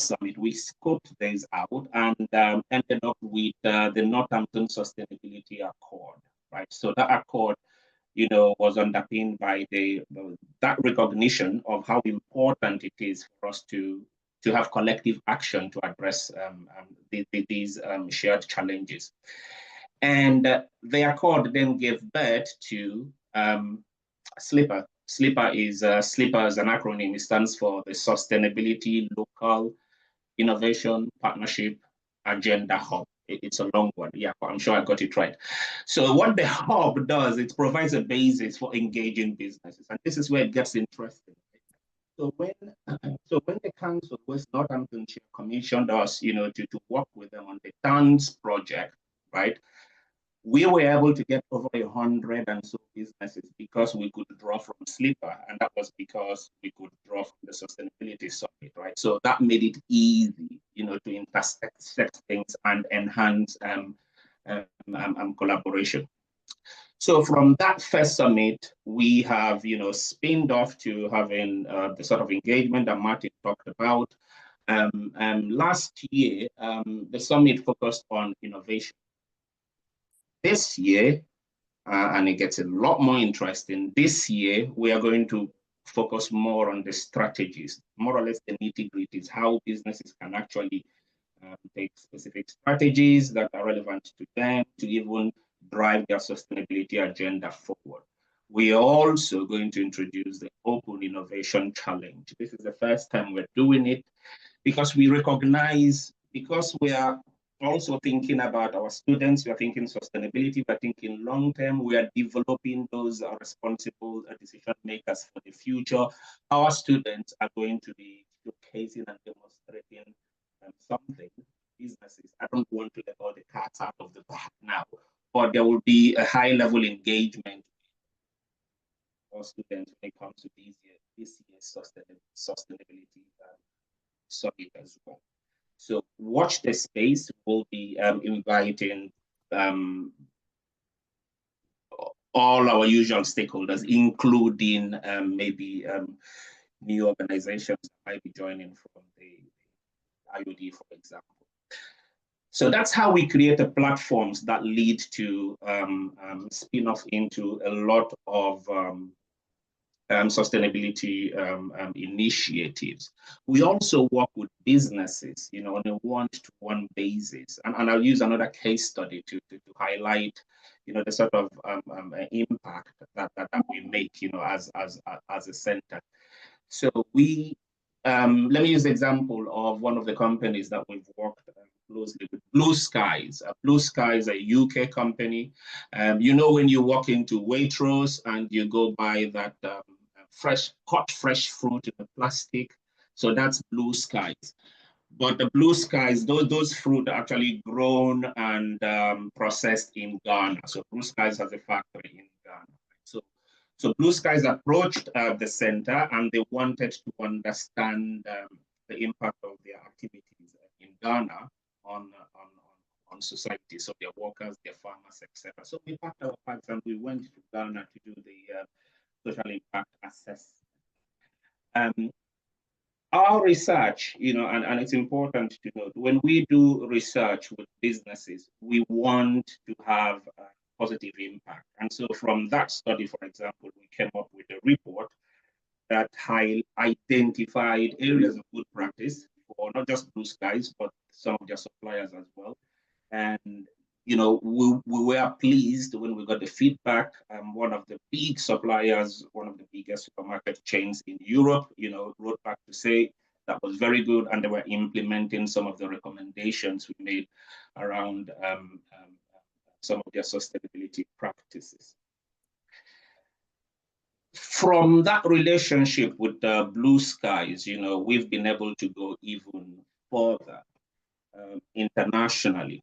summit. We scoped these out and ended up with the Northampton Sustainability Accord, right? So that accord, you know, was underpinned by that recognition of how important it is for us to have collective action to address these shared challenges. And the accord then gave birth to SLIPA. SLIPA is SLIPA is an acronym. It stands for the Sustainability Local Innovation Partnership Agenda Hub. It's a long one, yeah, but I'm sure I got it right. So what the hub does, it provides a basis for engaging businesses, and this is where it gets interesting. So when the Council of West Northamptonshire commissioned us, you know, to work with them on the TANS project, right? We were able to get over 100 and so businesses because we could draw from SLIPA, and that was because we could draw from the Sustainability Summit, right? So that made it easy, you know, to intersect things and enhance collaboration. So from that first summit, we have, you know, spinned off to having the sort of engagement that Martin talked about. Last year, the summit focused on innovation. This year, and it gets a lot more interesting, this year we are going to focus more on the strategies, more or less the nitty-gritties, how businesses can actually take specific strategies that are relevant to them to even drive their sustainability agenda forward. We are also going to introduce the Open Innovation Challenge. This is the first time we're doing it because we recognize, because we are also thinking about our students, we are thinking sustainability, we are thinking long-term, we are developing those responsible decision makers for the future. Our students are going to be showcasing and demonstrating something. Businesses, I don't want to let all the cats out of the bag now, but there will be a high-level engagement for students when it comes to this year's sustainability summit as well. So watch the space. We'll be inviting all our usual stakeholders, including maybe new organizations that might be joining from the IoD, for example. So that's how we created platforms that lead to spin off into a lot of sustainability initiatives. We also work with businesses, on a one-to-one basis. And I'll use another case study to highlight, the sort of impact that we make, as a center. So we, let me use the example of one of the companies that we've worked closely with, Blue Skies. Blue Skies, a UK company. When you walk into Waitrose and you go buy that cut fresh fruit in the plastic, so that's Blue Skies. But the Blue Skies, those fruit are actually grown and processed in Ghana. So Blue Skies has a factory in Ghana. So Blue Skies approached the center and they wanted to understand the impact of their activities in Ghana on society, so their workers, their farmers, etc. So we packed our bags and we went to Ghana to do the social impact assessment. Our research, and it's important to note, when we do research with businesses, we want to have a positive impact. And so from that study, for example, we came up with a report that identified areas of good practice for not just Blue Skies, but some of their suppliers as well. And we were pleased when we got the feedback. One of the big suppliers, one of the biggest supermarket chains in Europe, wrote back to say that was very good, and they were implementing some of the recommendations we made around some of their sustainability practices. From that relationship with the Blue Skies, we've been able to go even further internationally.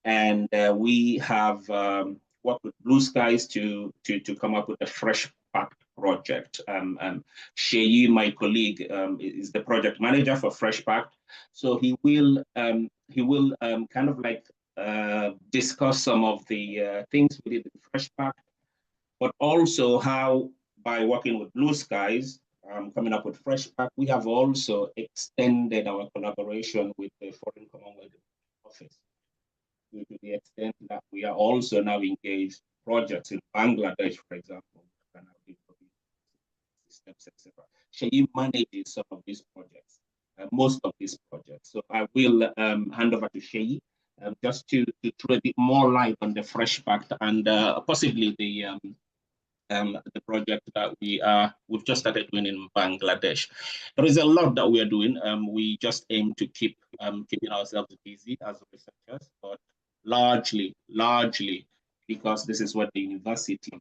And we have worked with Blue Skies to come up with a Fresh Pack project. Sheyi, my colleague, is the project manager for Fresh Pack. So he will kind of like discuss some of the things we did with Fresh Pack, but also how, by working with Blue Skies, coming up with Fresh Pack, we have also extended our collaboration with the Foreign Commonwealth Office, to the extent that we are also now engaged projects in Bangladesh, for example, systems, etc. Sheyi manages some of these projects, most of these projects. So I will hand over to Sheyi just to throw a bit more light on the Fresh Pack and possibly the project that we've just started doing in Bangladesh. There is a lot that we are doing. We just aim to keep keeping ourselves busy as researchers, but largely because this is what the university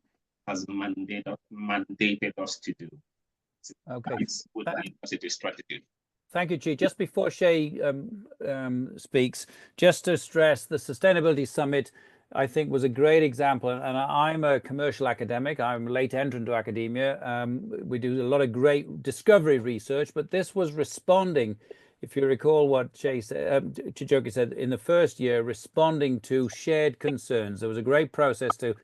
has mandated us to do. Okay. It's with the university strategy. Thank you, Chi. Just before Shay speaks, just to stress, the Sustainability Summit, I think, was a great example. And I'm a commercial academic. I'm a late entrant to academia. We do a lot of great discovery research, but this was responding, if you recall what Shay said, Chijoke said, in the first year, responding to shared concerns. There was a great process to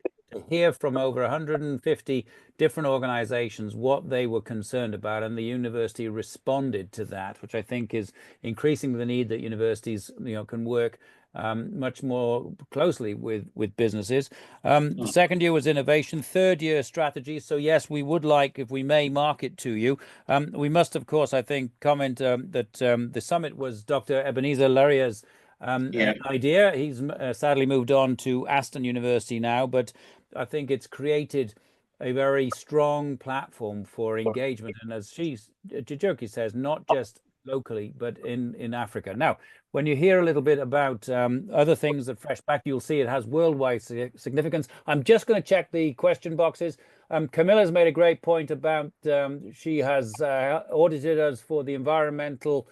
hear from over 150 different organizations what they were concerned about, and the university responded to that, which I think is increasing the need that universities can work much more closely with businesses. The second year was innovation, third year strategy. So yes, we would like, if we may, market to you. We must, of course, I think, comment that the summit was Dr. Ebenezer Laria's idea. He's sadly moved on to Aston University now, but I think it's created a very strong platform for engagement. And as Chijoki says, not just locally, but in Africa. Now, when you hear a little bit about other things that Freshback, you'll see it has worldwide significance. I'm just going to check the question boxes. Camilla's made a great point about she has audited us for the environmental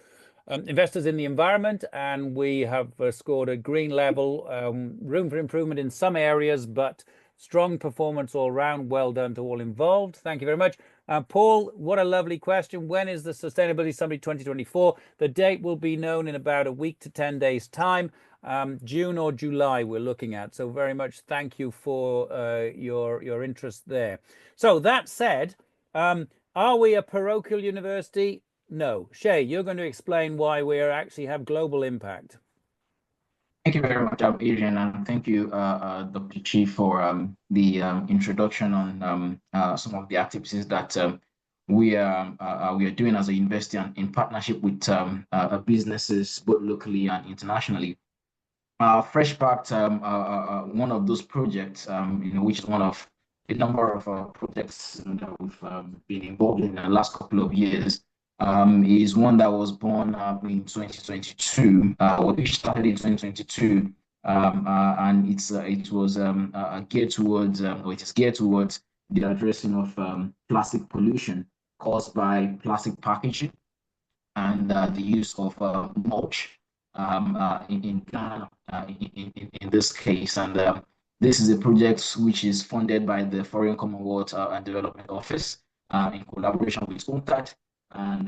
investors in the environment, and we have scored a green level, room for improvement in some areas, but strong performance all round. Well done to all involved. Thank you very much. Paul, what a lovely question. When is the Sustainability Summit 2024? The date will be known in about a week to 10 days time. June or July we're looking at. So very much thank you for your interest there. So that said, are we a parochial university? No. Shay, you're going to explain why we actually have global impact. Thank you very much, Adrian, and thank you, Dr. Chi, for the introduction on some of the activities that we are doing as a university and in partnership with businesses both locally and internationally. Freshback, one of those projects, which is one of a number of projects that we've been involved in the last couple of years. Is one that was born in 2022, which started in 2022, and it was geared towards, or it is geared towards the addressing of plastic pollution caused by plastic packaging and the use of mulch in Ghana, in this case. And this is a project which is funded by the Foreign Commonwealth and Development Office in collaboration with UNCTAD. And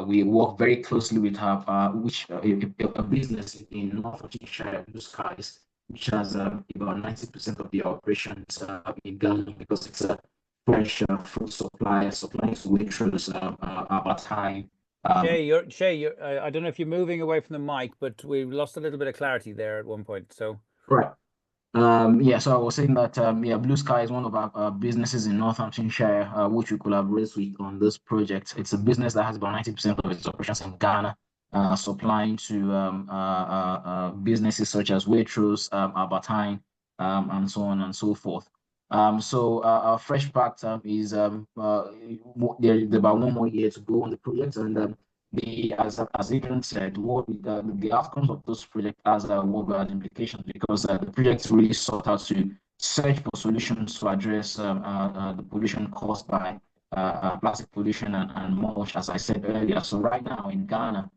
we work very closely with a business in Northampton, Blue Skies, which has about 90% of the operations in Ghana, because it's a fresh food supplying to Waitrose about time. Shay, I don't know if you're moving away from the mic, but we lost a little bit of clarity there at one point. So right. So I was saying that Blue Sky is one of our businesses in Northamptonshire, which we collaborate with on this project. It's a business that has about 90% of its operations in Ghana, supplying to businesses such as Waitrose, Albertine, and so on and so forth. So our Freshback is there's about 1 more year to go on the project, and as Adrian said, the outcomes of those projects has worldwide implications, because the project really sought out to search for solutions to address the pollution caused by plastic pollution and mulch, as I said earlier. So right now in Ghana,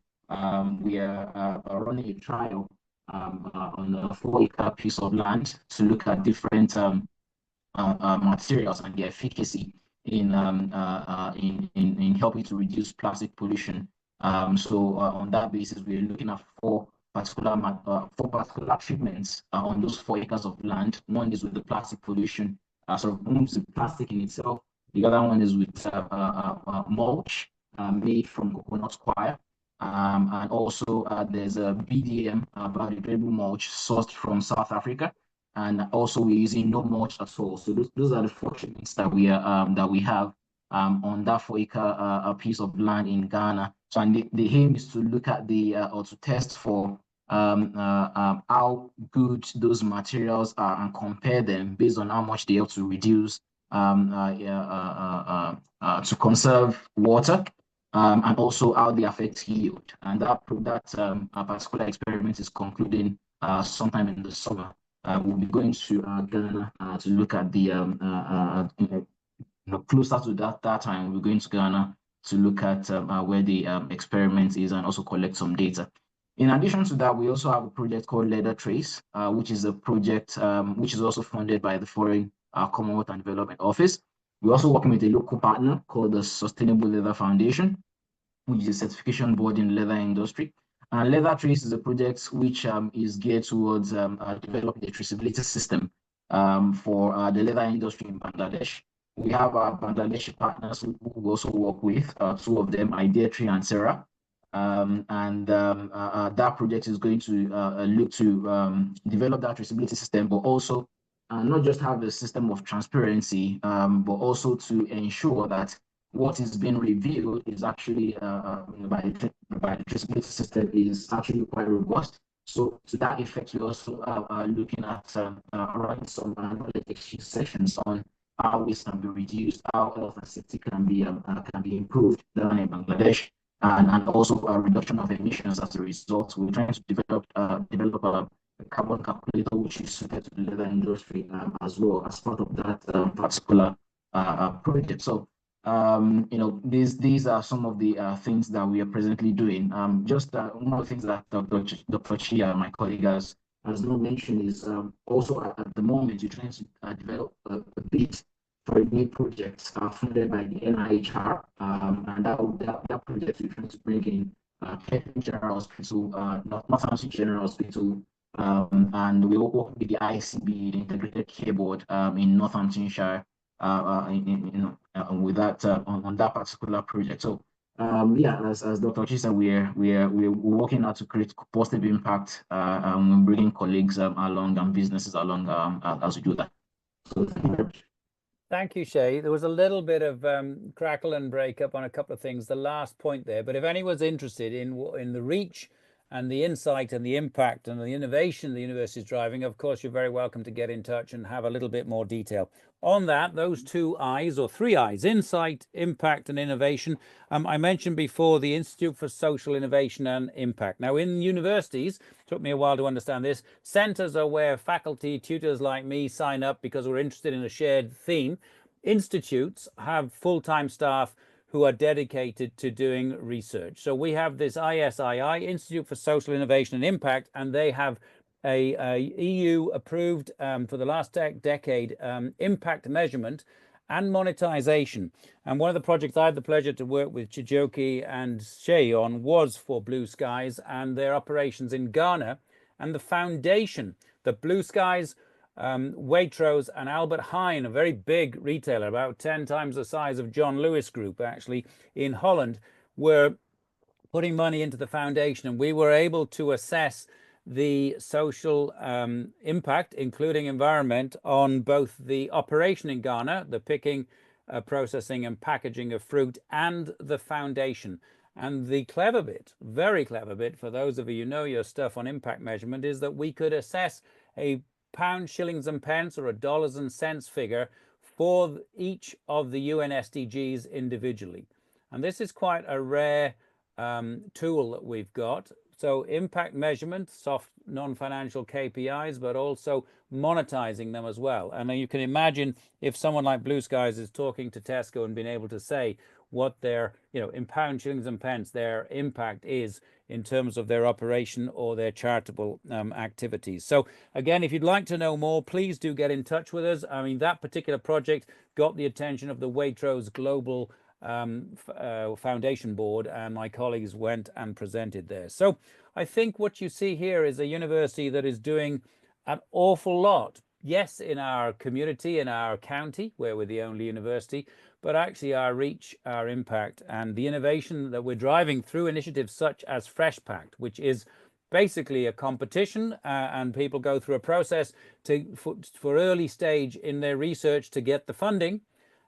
we are running a trial on a 4-acre piece of land to look at different materials and their efficacy in helping to reduce plastic pollution. So on that basis, we're looking at four particular treatments on those 4 acres of land. One is with the plastic pollution, sort of removes the plastic in itself. The other one is with mulch made from coconut coir. And also there's a BDM, biodegradable mulch, sourced from South Africa. And also we're using no mulch at all. So those are the 4 treatments that we have on that 4-acre piece of land in Ghana. So, and the aim is to look at or to test for how good those materials are and compare them based on how much they help to reduce, to conserve water, and also how they affect yield. And that particular experiment is concluding sometime in the summer. We'll be going to Ghana to look at the closer to that time. We're going to Ghana to look at where the experiment is and also collect some data. In addition to that, we also have a project called Leather Trace, which is a project which is also funded by the Foreign Commonwealth and Development Office. We're also working with a local partner called the Sustainable Leather Foundation, which is a certification board in the leather industry. And Leather Trace is a project which is geared towards developing a traceability system for the leather industry in Bangladesh. We have our Bangladeshi partners who we also work with, 2 of them, Ideatree and Sarah. That project is going to look to develop that traceability system, but also not just have a system of transparency, but also to ensure that what is being revealed is actually by the traceability system is actually quite robust. So to that effect, we also are looking at running some knowledge exchange sessions on how waste can be reduced, how health and safety can be improved down in Bangladesh, and also a reduction of emissions as a result. We're trying to develop a carbon calculator which is suited to the leather industry as well as part of that particular project. So these are some of the things that we are presently doing. Just one of the things that Dr. Chia, my colleague, has not mentioned is also at the moment you're trying to develop a bid for a new project funded by the NIHR, and that project we're trying to bring in Kepping General Hospital, Northampton General Hospital, and we will work with the ICB, the Integrated Care Board in Northamptonshire, with that on that particular project. So as Dr. Chi said, we're working out to create positive impact, and bringing colleagues along and businesses along as we do that. So thank you very much. Thank you, Shay. There was a little bit of crackle and break up on a couple of things, the last point there, but if anyone's interested in the reach and the insight and the impact and the innovation the university is driving, of course, you're very welcome to get in touch and have a little bit more detail on that. Those two I's, or three I's: insight, impact, and innovation. I mentioned before the Institute for Social Innovation and Impact. Now, in universities, it took me a while to understand this, centers are where faculty, tutors like me sign up because we're interested in a shared theme. Institutes have full-time staff who are dedicated to doing research. So we have this ISII, Institute for Social Innovation and Impact, and they have a EU approved for the last decade impact measurement and monetization. And one of the projects I had the pleasure to work with Chijoki and Shay on was for Blue Skies and their operations in Ghana, and the foundation that Blue Skies, Waitrose and Albert Heijn, a very big retailer, about 10 times the size of John Lewis Group actually in Holland, were putting money into the foundation, and we were able to assess the social impact, including environment, on both the operation in Ghana, the picking, processing and packaging of fruit, and the foundation. And the clever bit, very clever bit, for those of you who know your stuff on impact measurement, is that we could assess a pounds, shillings and pence, or a dollars and cents figure for each of the UN SDGs individually. And this is quite a rare tool that we've got. So impact measurement, soft non-financial KPIs, but also monetizing them as well. And you can imagine if someone like Blue Skies is talking to Tesco and being able to say what their, in pounds, shillings and pence, their impact is in terms of their operation or their charitable activities. So again, if you'd like to know more, please do get in touch with us. I mean, that particular project got the attention of the Waitrose Global Foundation Board, and my colleagues went and presented there. So I think what you see here is a university that is doing an awful lot. Yes, in our community, in our county, where we're the only university, but actually our reach, our impact, and the innovation that we're driving through initiatives such as FreshPact, which is basically a competition, and people go through a process for early stage in their research to get the funding.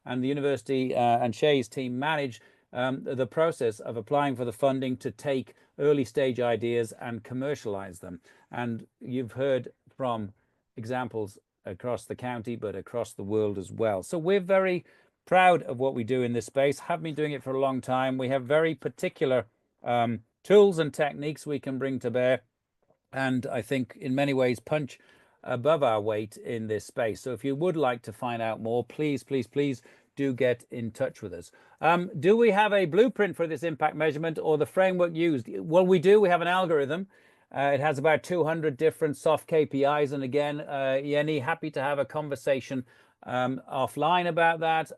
And the university and Shay's team manage the process of applying for the funding to take early stage ideas and commercialize them. And you've heard from examples across the county, but across the world as well. So we're very proud of what we do in this space, have been doing it for a long time. We have very particular tools and techniques we can bring to bear, and I think in many ways punch above our weight in this space. So if you would like to find out more, please do get in touch with us. Do we have a blueprint for this impact measurement or the framework used? Well, we do. We have an algorithm. It has about 200 different soft KPIs. And again, Yenny, happy to have a conversation offline about that.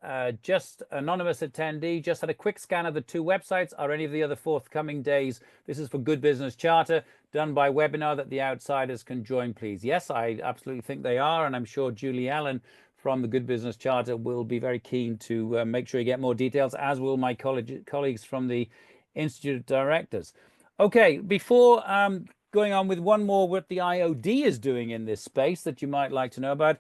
Just anonymous attendee, just had a quick scan of the two websites. Are any of the other forthcoming days? This is for Good Business Charter, done by webinar that the outsiders can join, please. Yes, I absolutely think they are. And I'm sure Julie Allen from the Good Business Charter will be very keen to make sure you get more details, as will my colleagues from the Institute of Directors. Okay, before going on with one more, what the IoD is doing in this space that you might like to know about,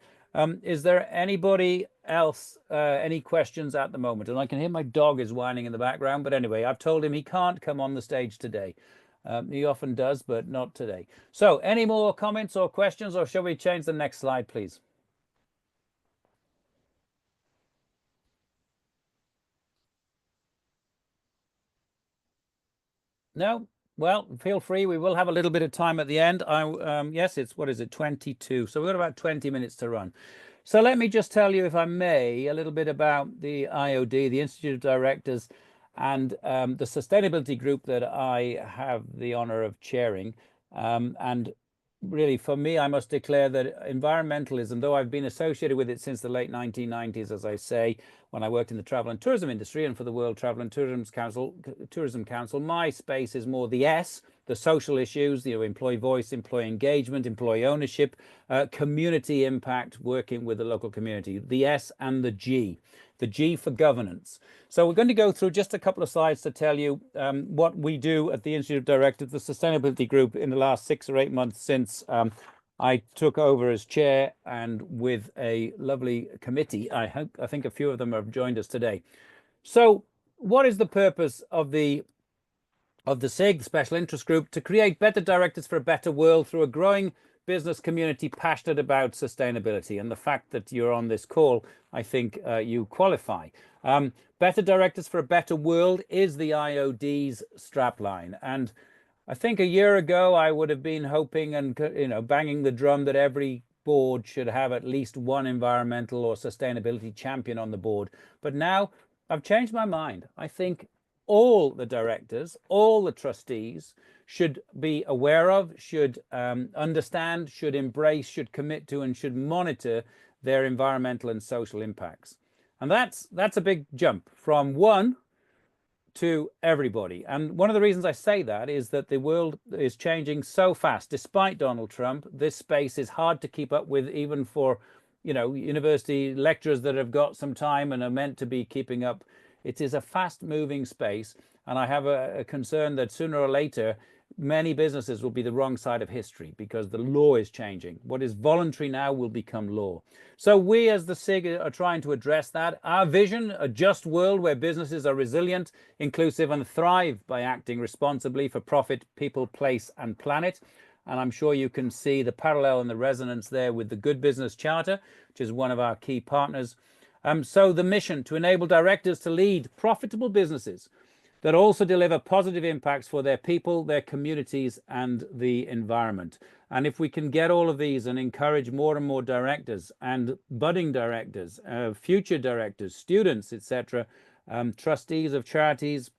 is there anybody else, any questions at the moment? And I can hear my dog is whining in the background, but anyway, I've told him he can't come on the stage today. He often does, but not today. So any more comments or questions, or shall we change the next slide, please? No? Well, feel free. We will have a little bit of time at the end. Yes, it's, what is it, 22. So we've got about 20 minutes to run. So let me just tell you, if I may, a little bit about the IoD, the Institute of Directors, and the sustainability group that I have the honor of chairing. And really, for me, I must declare that environmentalism, though I've been associated with it since the late 1990s, as I say, when I worked in the travel and tourism industry and for the World Travel and Tourism Council, my space is more the S, the social issues, employee voice, employee engagement, employee ownership, community impact, working with the local community, the S and the G for governance. So we're going to go through just a couple of slides to tell you what we do at the Institute of Directors, the Sustainability Group, in the last 6 or 8 months since I took over as chair, and with a lovely committee. I think a few of them have joined us today. So what is the purpose of the SIG, the Special Interest Group? To create better directors for a better world through a growing business community passionate about sustainability. And the fact that you're on this call, I think you qualify. Better directors for a better world is the IoD's strapline. And I think a year ago, I would have been hoping and banging the drum that every board should have at least one environmental or sustainability champion on the board. But now I've changed my mind. I think all the directors, all the trustees should be aware of, should understand, should embrace, should commit to, and should monitor their environmental and social impacts. And that's a big jump from one to everybody. And one of the reasons I say that is that the world is changing so fast. Despite Donald Trump, this space is hard to keep up with, even for university lecturers that have got some time and are meant to be keeping up. It is a fast moving space, and I have a concern that sooner or later many businesses will be the wrong side of history, because the law is changing. What is voluntary now will become law. So we as the SIG are trying to address that. Our vision, a just world where businesses are resilient, inclusive, and thrive by acting responsibly for profit, people, place, and planet. And I'm sure you can see the parallel and the resonance there with the Good Business Charter, which is one of our key partners. So the mission to enable directors to lead profitable businesses that also deliver positive impacts for their people, their communities, and the environment. And if we can get all of these and encourage more and more directors and budding directors, future directors, students, etc., trustees of charities,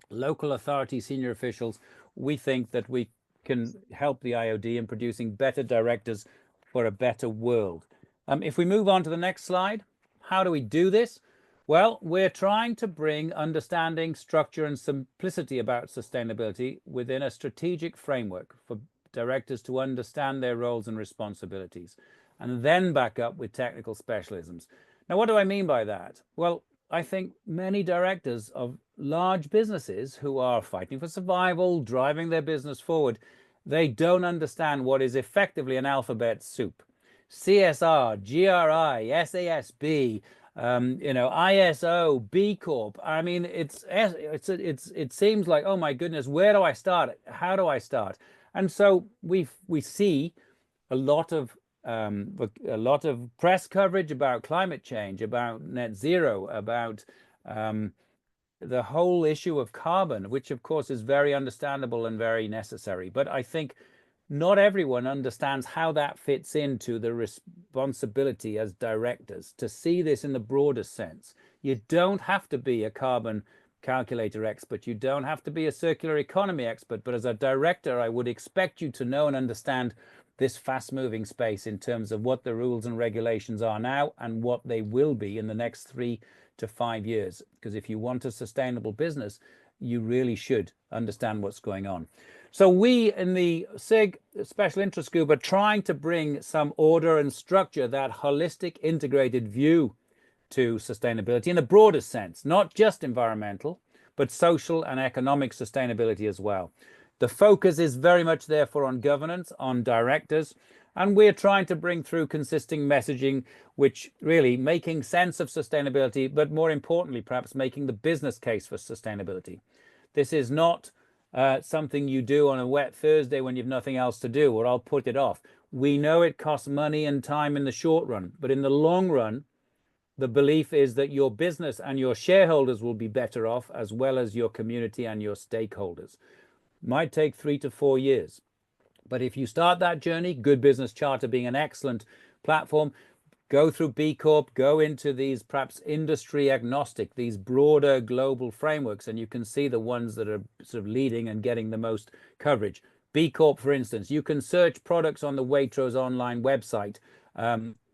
local authority, senior officials, we think that we can help the IoD in producing better directors for a better world. If we move on to the next slide, how do we do this? Well, we're trying to bring understanding, structure, and simplicity about sustainability within a strategic framework for directors to understand their roles and responsibilities, and then back up with technical specialisms. Now, what do I mean by that? Well, I think many directors of large businesses who are fighting for survival, driving their business forward, they don't understand what is effectively an alphabet soup. CSR, GRI, SASB, ISO, B Corp. I mean, it seems like, oh my goodness, where do I start? How do I start? And so we see a lot of press coverage about climate change, about net zero, about the whole issue of carbon, which of course is very understandable and very necessary. But I think not everyone understands how that fits into the responsibility as directors to see this in the broadest sense. You don't have to be a carbon calculator expert. You don't have to be a circular economy expert. But as a director, I would expect you to know and understand this fast-moving space in terms of what the rules and regulations are now and what they will be in the next 3 to 5 years. Because if you want a sustainable business, you really should understand what's going on. So we in the SIG Special Interest Group are trying to bring some order and structure, that holistic integrated view to sustainability in the broadest sense, not just environmental, but social and economic sustainability as well. The focus is very much therefore on governance, on directors, and we're trying to bring through consistent messaging, which really making sense of sustainability, but more importantly, perhaps making the business case for sustainability. This is not something you do on a wet Thursday when you've nothing else to do, or I'll put it off. We know it costs money and time in the short run, but in the long run, the belief is that your business and your shareholders will be better off, as well as your community and your stakeholders. Might take 3 to 4 years. But if you start that journey, Good Business Charter being an excellent platform, go through B Corp, go into these perhaps industry agnostic, these broader global frameworks, and you can see the ones that are sort of leading and getting the most coverage. B Corp, for instance, you can search products on the Waitrose online website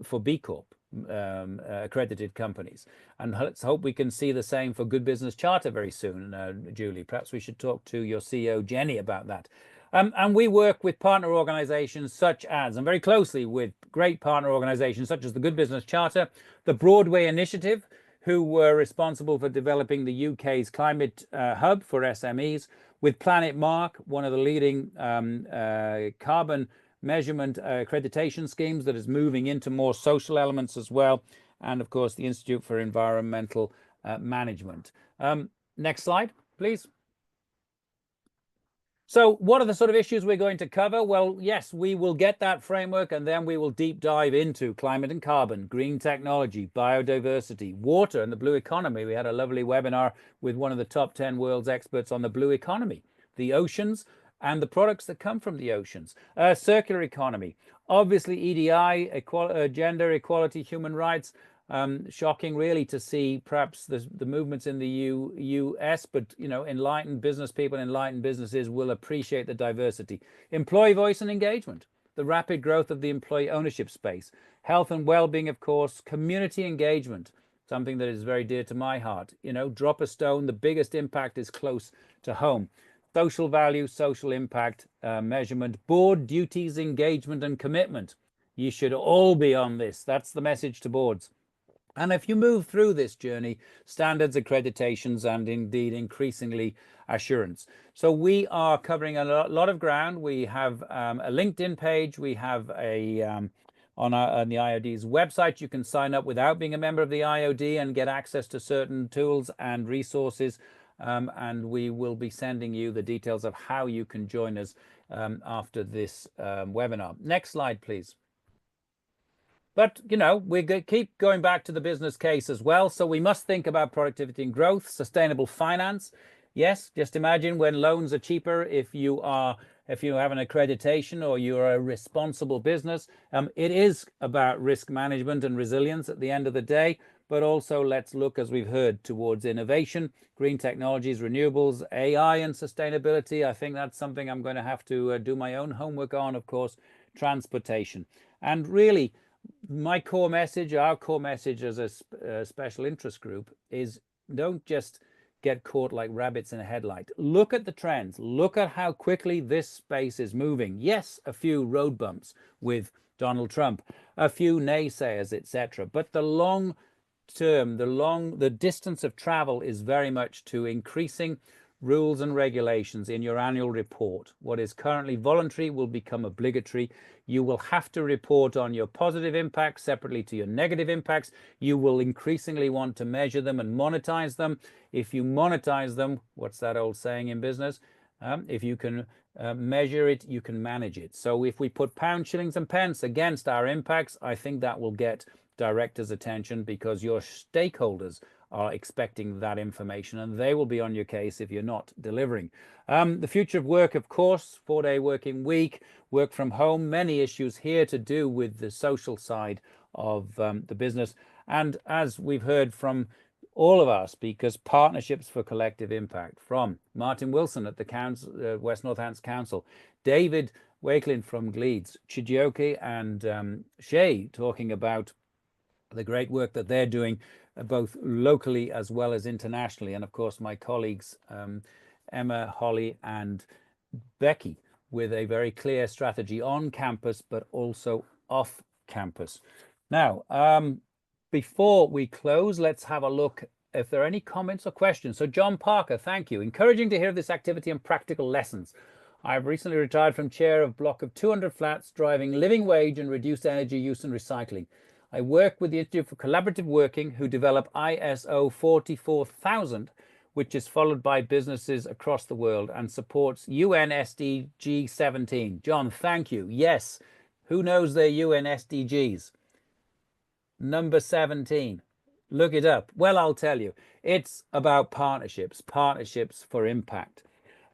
for B Corp. Accredited companies, and let's hope we can see the same for Good Business Charter very soon. Julie, perhaps we should talk to your CEO Jenny about that. And we work with partner organizations such as, and very closely with great partner organizations such as the Good Business Charter, the Broadway Initiative, who were responsible for developing the UK's climate hub for SMEs, with Planet Mark, one of the leading carbon measurement accreditation schemes that is moving into more social elements as well, and of course the Institute for Environmental Management. Next slide, please. So what are the sort of issues we're going to cover? Well, yes, we will get that framework, and then we will deep dive into climate and carbon, green technology, biodiversity, water and the blue economy. We had a lovely webinar with one of the top 10 world's experts on the blue economy, the oceans, and the products that come from the oceans. Circular economy, obviously EDI, gender equality, human rights. Shocking really to see perhaps the movements in the US, but you know, enlightened business people, enlightened businesses will appreciate the diversity. Employee voice and engagement, the rapid growth of the employee ownership space, health and well-being, of course, community engagement, something that is very dear to my heart. You know, drop a stone, the biggest impact is close to home. Social value, social impact measurement, board duties, engagement and commitment. You should all be on this. That's the message to boards. And if you move through this journey, standards, accreditations, and indeed increasingly assurance. So we are covering a lot of ground. We have a LinkedIn page. We have a on the IoD's website, you can sign up without being a member of the IoD and get access to certain tools and resources. And we will be sending you the details of how you can join us after this webinar. Next slide, please. But, you know, we keep going back to the business case as well. So we must think about productivity and growth, sustainable finance. Yes, just imagine when loans are cheaper if you have an accreditation or you're a responsible business. It is about risk management and resilience at the end of the day. But also let's look, as we've heard, towards innovation, green technologies, renewables, AI and sustainability. I think that's something I'm going to have to do my own homework on, of course, transportation. And really, my core message, our core message as a special interest group is don't just get caught like rabbits in a headlight. Look at the trends. Look at how quickly this space is moving. Yes, a few road bumps with Donald Trump, a few naysayers, etc. But the long term, the distance of travel is very much to increasing rules and regulations in your annual report. What is currently voluntary will become obligatory. You will have to report on your positive impacts separately to your negative impacts. You will increasingly want to measure them and monetize them. If you monetize them, what's that old saying in business? If you can measure it, you can manage it. So if we put pounds, shillings and pence against our impacts, I think that will get directors' attention because your stakeholders are expecting that information and they will be on your case if you're not delivering. The future of work, of course, 4-day working week, work from home, many issues here to do with the social side of the business. And as we've heard from all of our speakers, partnerships for collective impact from Martin Wilson at the Council, West Northampton Council, David Wakelin from Gleeds, Chijioke and Shay talking about the great work that they're doing both locally as well as internationally. And of course, my colleagues, Emma, Holly and Becky, with a very clear strategy on campus, but also off campus. Now, before we close, let's have a look if there are any comments or questions. So John Parker, thank you. Encouraging to hear of this activity and practical lessons. I have recently retired from chair of block of 200 flats, driving living wage and reduced energy use and recycling. I work with the Institute for Collaborative Working, who develop ISO 44000, which is followed by businesses across the world and supports UN SDG 17. John, thank you. Yes. Who knows their UN SDGs? Number 17. Look it up. Well, I'll tell you. It's about partnerships for impact.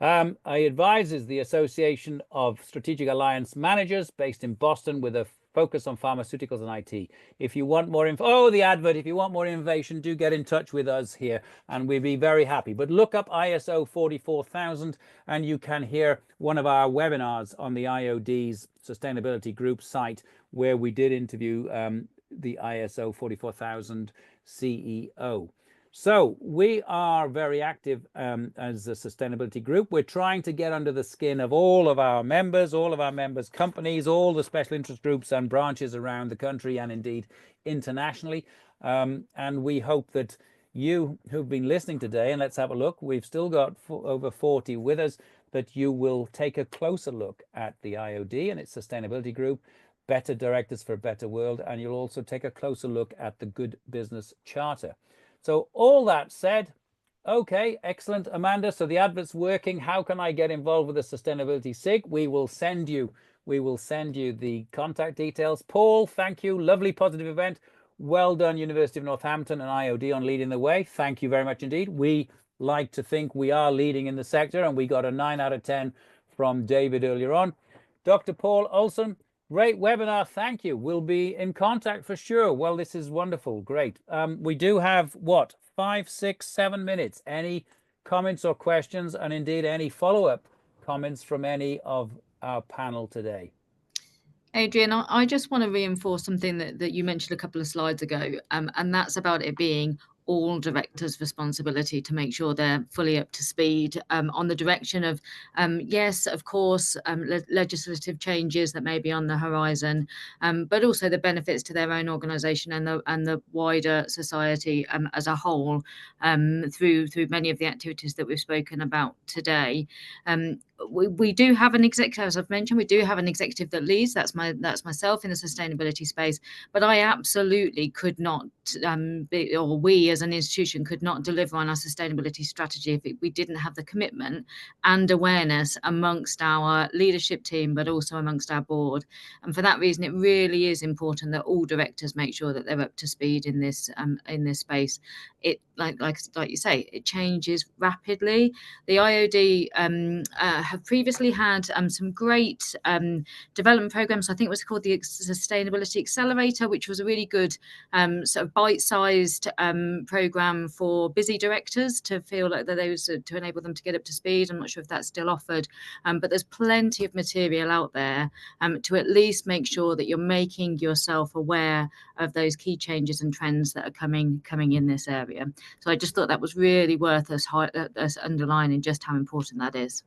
I advises the Association of Strategic Alliance Managers based in Boston with a focus on pharmaceuticals and IT. If you want more info, oh, the advert, if you want more information, do get in touch with us here and we'll be very happy. But look up ISO 44000 and you can hear one of our webinars on the IoD's Sustainability Group site where we did interview the ISO 44000 CEO. So we are very active as a sustainability group. We're trying to get under the skin of all of our members companies, all the special interest groups and branches around the country and indeed internationally. And we hope that you who've been listening today, and let's have a look, we've still got over 40 with us, that you will take a closer look at the IoD and its sustainability group, Better Directors for a Better World, and you'll also take a closer look at the Good Business Charter. So all that said, okay, excellent, Amanda. So the advert's working. How can I get involved with the Sustainability SIG? We will send you the contact details. Paul, thank you. Lovely, positive event. Well done, University of Northampton and IoD on leading the way. Thank you very much indeed. We like to think we are leading in the sector, and we got a 9 out of 10 from David earlier on. Dr. Paul Olson, great webinar, thank you. We'll be in contact for sure. Well, this is wonderful, great. We do have, what, 5, 6, 7 minutes. Any comments or questions, and indeed any follow-up comments from any of our panel today? Adrian, I just want to reinforce something that you mentioned a couple of slides ago, and that's about it being all directors' responsibility to make sure they're fully up to speed on the direction of, yes, of course, legislative changes that may be on the horizon, but also the benefits to their own organisation and the wider society as a whole through many of the activities that we've spoken about today. We do have an executive, as I've mentioned, we do have an executive that leads. That's myself in the sustainability space. But I absolutely could not, or we as an institution could not deliver on our sustainability strategy if we didn't have the commitment and awareness amongst our leadership team, but also amongst our board. And for that reason, it really is important that all directors make sure that they're up to speed in this space. It like you say, it changes rapidly. The IoD have previously had some great development programs. I think it was called the Sustainability Accelerator, which was a really good sort of bite-sized program for busy directors to feel like that those to enable them to get up to speed. I'm not sure if that's still offered, but there's plenty of material out there to at least make sure that you're making yourself aware of those key changes and trends that are coming in this area. So I just thought that was really worth us underlining just how important that is.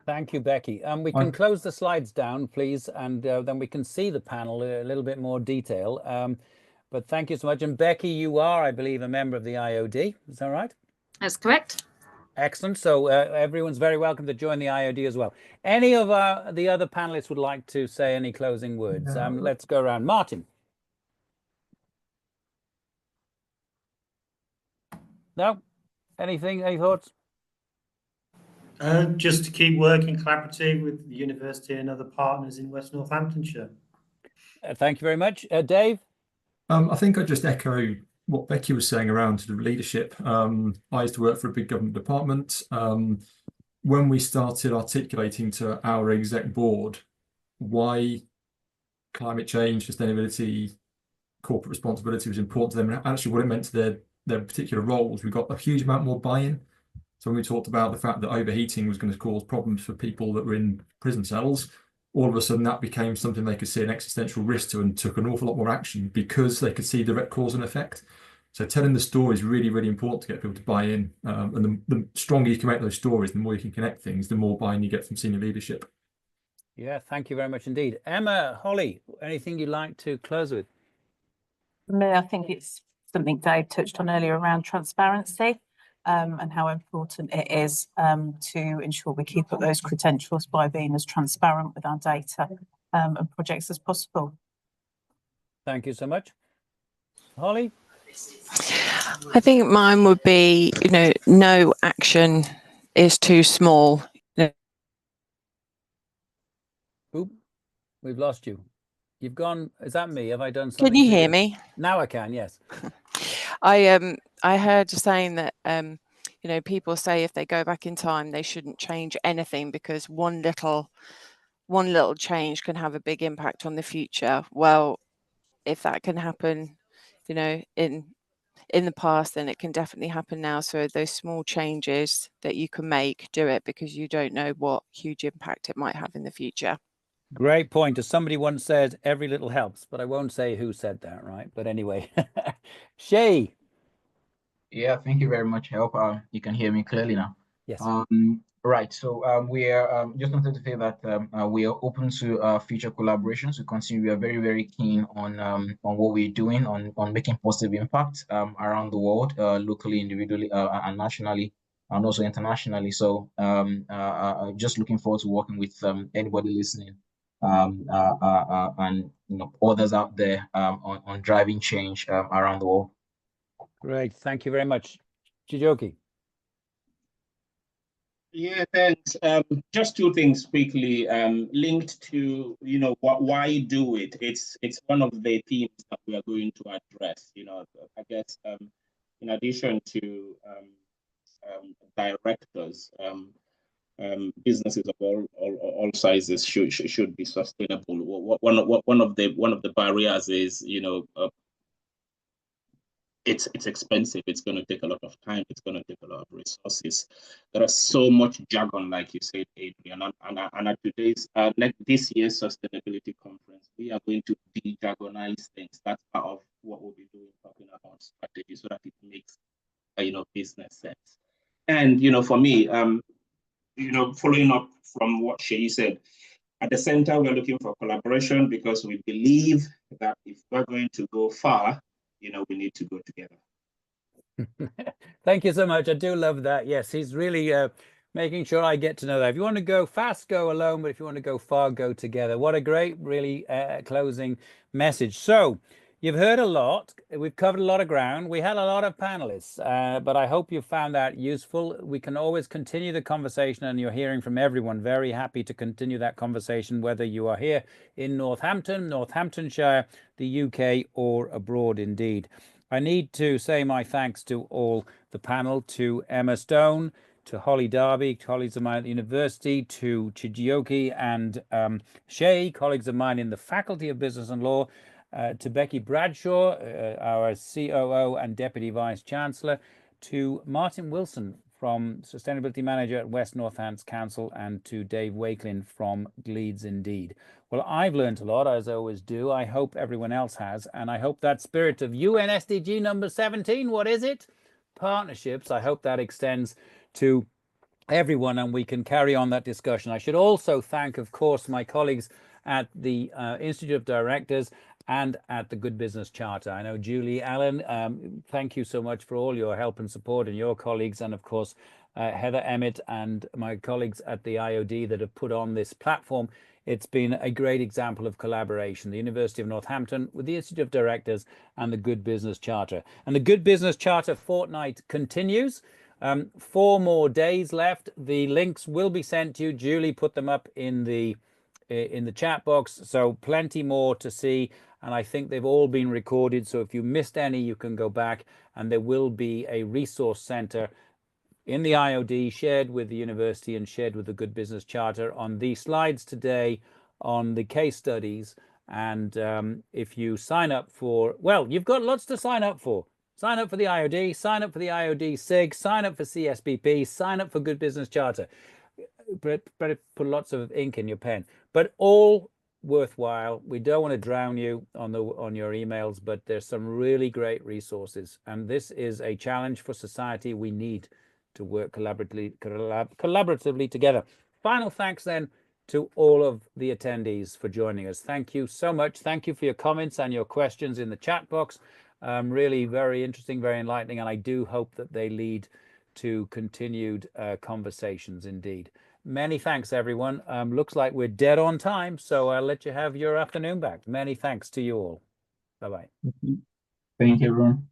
Thank you, Becky. We can close the slides down, please, and then we can see the panel in a little bit more detail. But thank you so much. And Becky, you are, I believe, a member of the IoD. Is that right? That's correct. Excellent. So everyone's very welcome to join the IoD as well. Any of the other panelists would like to say any closing words? Let's go around. Martin. No? Anything? Any thoughts? Just to keep working collaboratively with the university and other partners in West Northamptonshire. Thank you very much. Dave? I think I just echo what Becky was saying around sort of leadership. I used to work for a big government department. When we started articulating to our exec board why climate change, sustainability, corporate responsibility was important to them, and actually what it meant to their particular roles, we got a huge amount more buy-in. So when we talked about the fact that overheating was going to cause problems for people that were in prison cells, all of a sudden that became something they could see an existential risk to and took an awful lot more action because they could see direct cause and effect. So telling the story is really, really important to get people to buy in. And the stronger you can make those stories, the more you can connect things, the more buy-in you get from senior leadership. Yeah, thank you very much indeed. Emma, Holly, anything you'd like to close with? No, I think it's something Dave touched on earlier around transparency and how important it is to ensure we keep up those credentials by being as transparent with our data and projects as possible. Thank you so much. Holly? I think mine would be, no action is too small. Oop, we've lost you. You've gone, is that me? Have I done something? Can you hear me? Now I can, yes. I heard saying that people say if they go back in time they shouldn't change anything because one little change can have a big impact on the future. Well, if that can happen, in the past, then it can definitely happen now. So those small changes that you can make, do it, because you don't know what huge impact it might have in the future. Great point. As somebody once said, every little helps, but I won't say who said that, right? But anyway, Shay. Yeah, thank you very much. I hope you can hear me clearly now. Yes. Right. So we are just wanted to say that we are open to future collaborations. We continue. We are very, very keen on what we're doing on making positive impact around the world, locally, individually, and nationally, and also internationally. So just looking forward to working with anybody listening, and others out there on driving change around the world. Great. Thank you very much. Chijoki. Yeah, thanks. Just two things quickly, linked to, why do it? It's one of the themes that we are going to address. I guess in addition to directors, businesses of all sizes should be sustainable. One of the barriers is, it's expensive. It's going to take a lot of time. It's going to take a lot of resources. There is so much jargon, like you said, Adrian. And at today's this year's sustainability conference, we are going to de-jargonize things. That's part of what we'll be doing, talking about strategy, so that it makes business sense. And for me, following up from what Shay said, at the center, we're looking for collaboration because we believe that if we're going to go far, we need to go together. Thank you so much. I do love that. Yes, he's really making sure I get to know that. If you want to go fast, go alone. But if you want to go far, go together. What a great, really closing message. So you've heard a lot. We've covered a lot of ground. We had a lot of panelists, but I hope you found that useful. We can always continue the conversation, and you're hearing from everyone. Very happy to continue that conversation, whether you are here in Northampton, Northamptonshire, the UK, or abroad indeed. I need to say my thanks to all the panel, to Emma Stone, to Holly Darby, colleagues of mine at the university, to Chijioke and Shay, colleagues of mine in the Faculty of Business and Law, to Becky Bradshaw, our COO and Deputy Vice Chancellor, to Martin Wilson from Sustainability Manager at West Northants Council, and to Dave Wakelin from Gleeds Indeed. Well, I've learned a lot, as I always do. I hope everyone else has, and I hope that spirit of UN SDG number 17, what is it? Partnerships. I hope that extends to everyone and we can carry on that discussion. I should also thank, of course, my colleagues at the Institute of Directors and at the Good Business Charter. I know Julie Allen, thank you so much for all your help and support, and your colleagues, and of course Heather Emmett and my colleagues at the IoD that have put on this platform. It's been a great example of collaboration, the University of Northampton with the Institute of Directors and the Good Business Charter. And the Good Business Charter fortnight continues. 4 more days left. The links will be sent to you. Julie put them up in the chat box, so plenty more to see, and I think they've all been recorded, so if you missed any, you can go back, and there will be a resource center in the IoD shared with the university and shared with the Good Business Charter on the slides today, on the case studies. And if you sign up for, well, you've got lots to sign up for. Sign up for the IoD, sign up for the IoD SIG, sign up for CSBP, sign up for Good Business Charter. But put lots of ink in your pen, but all worthwhile. We don't want to drown you on your emails, but there's some really great resources, and this is a challenge for society. We need to work collaboratively together. Final thanks then to all of the attendees for joining us. Thank you so much. Thank you for your comments and your questions in the chat box. Really very interesting, very enlightening, and I do hope that they lead to continued conversations indeed. Many thanks, everyone. Looks like we're dead on time, so I'll let you have your afternoon back. Many thanks to you all. Bye-bye. Thank you, everyone.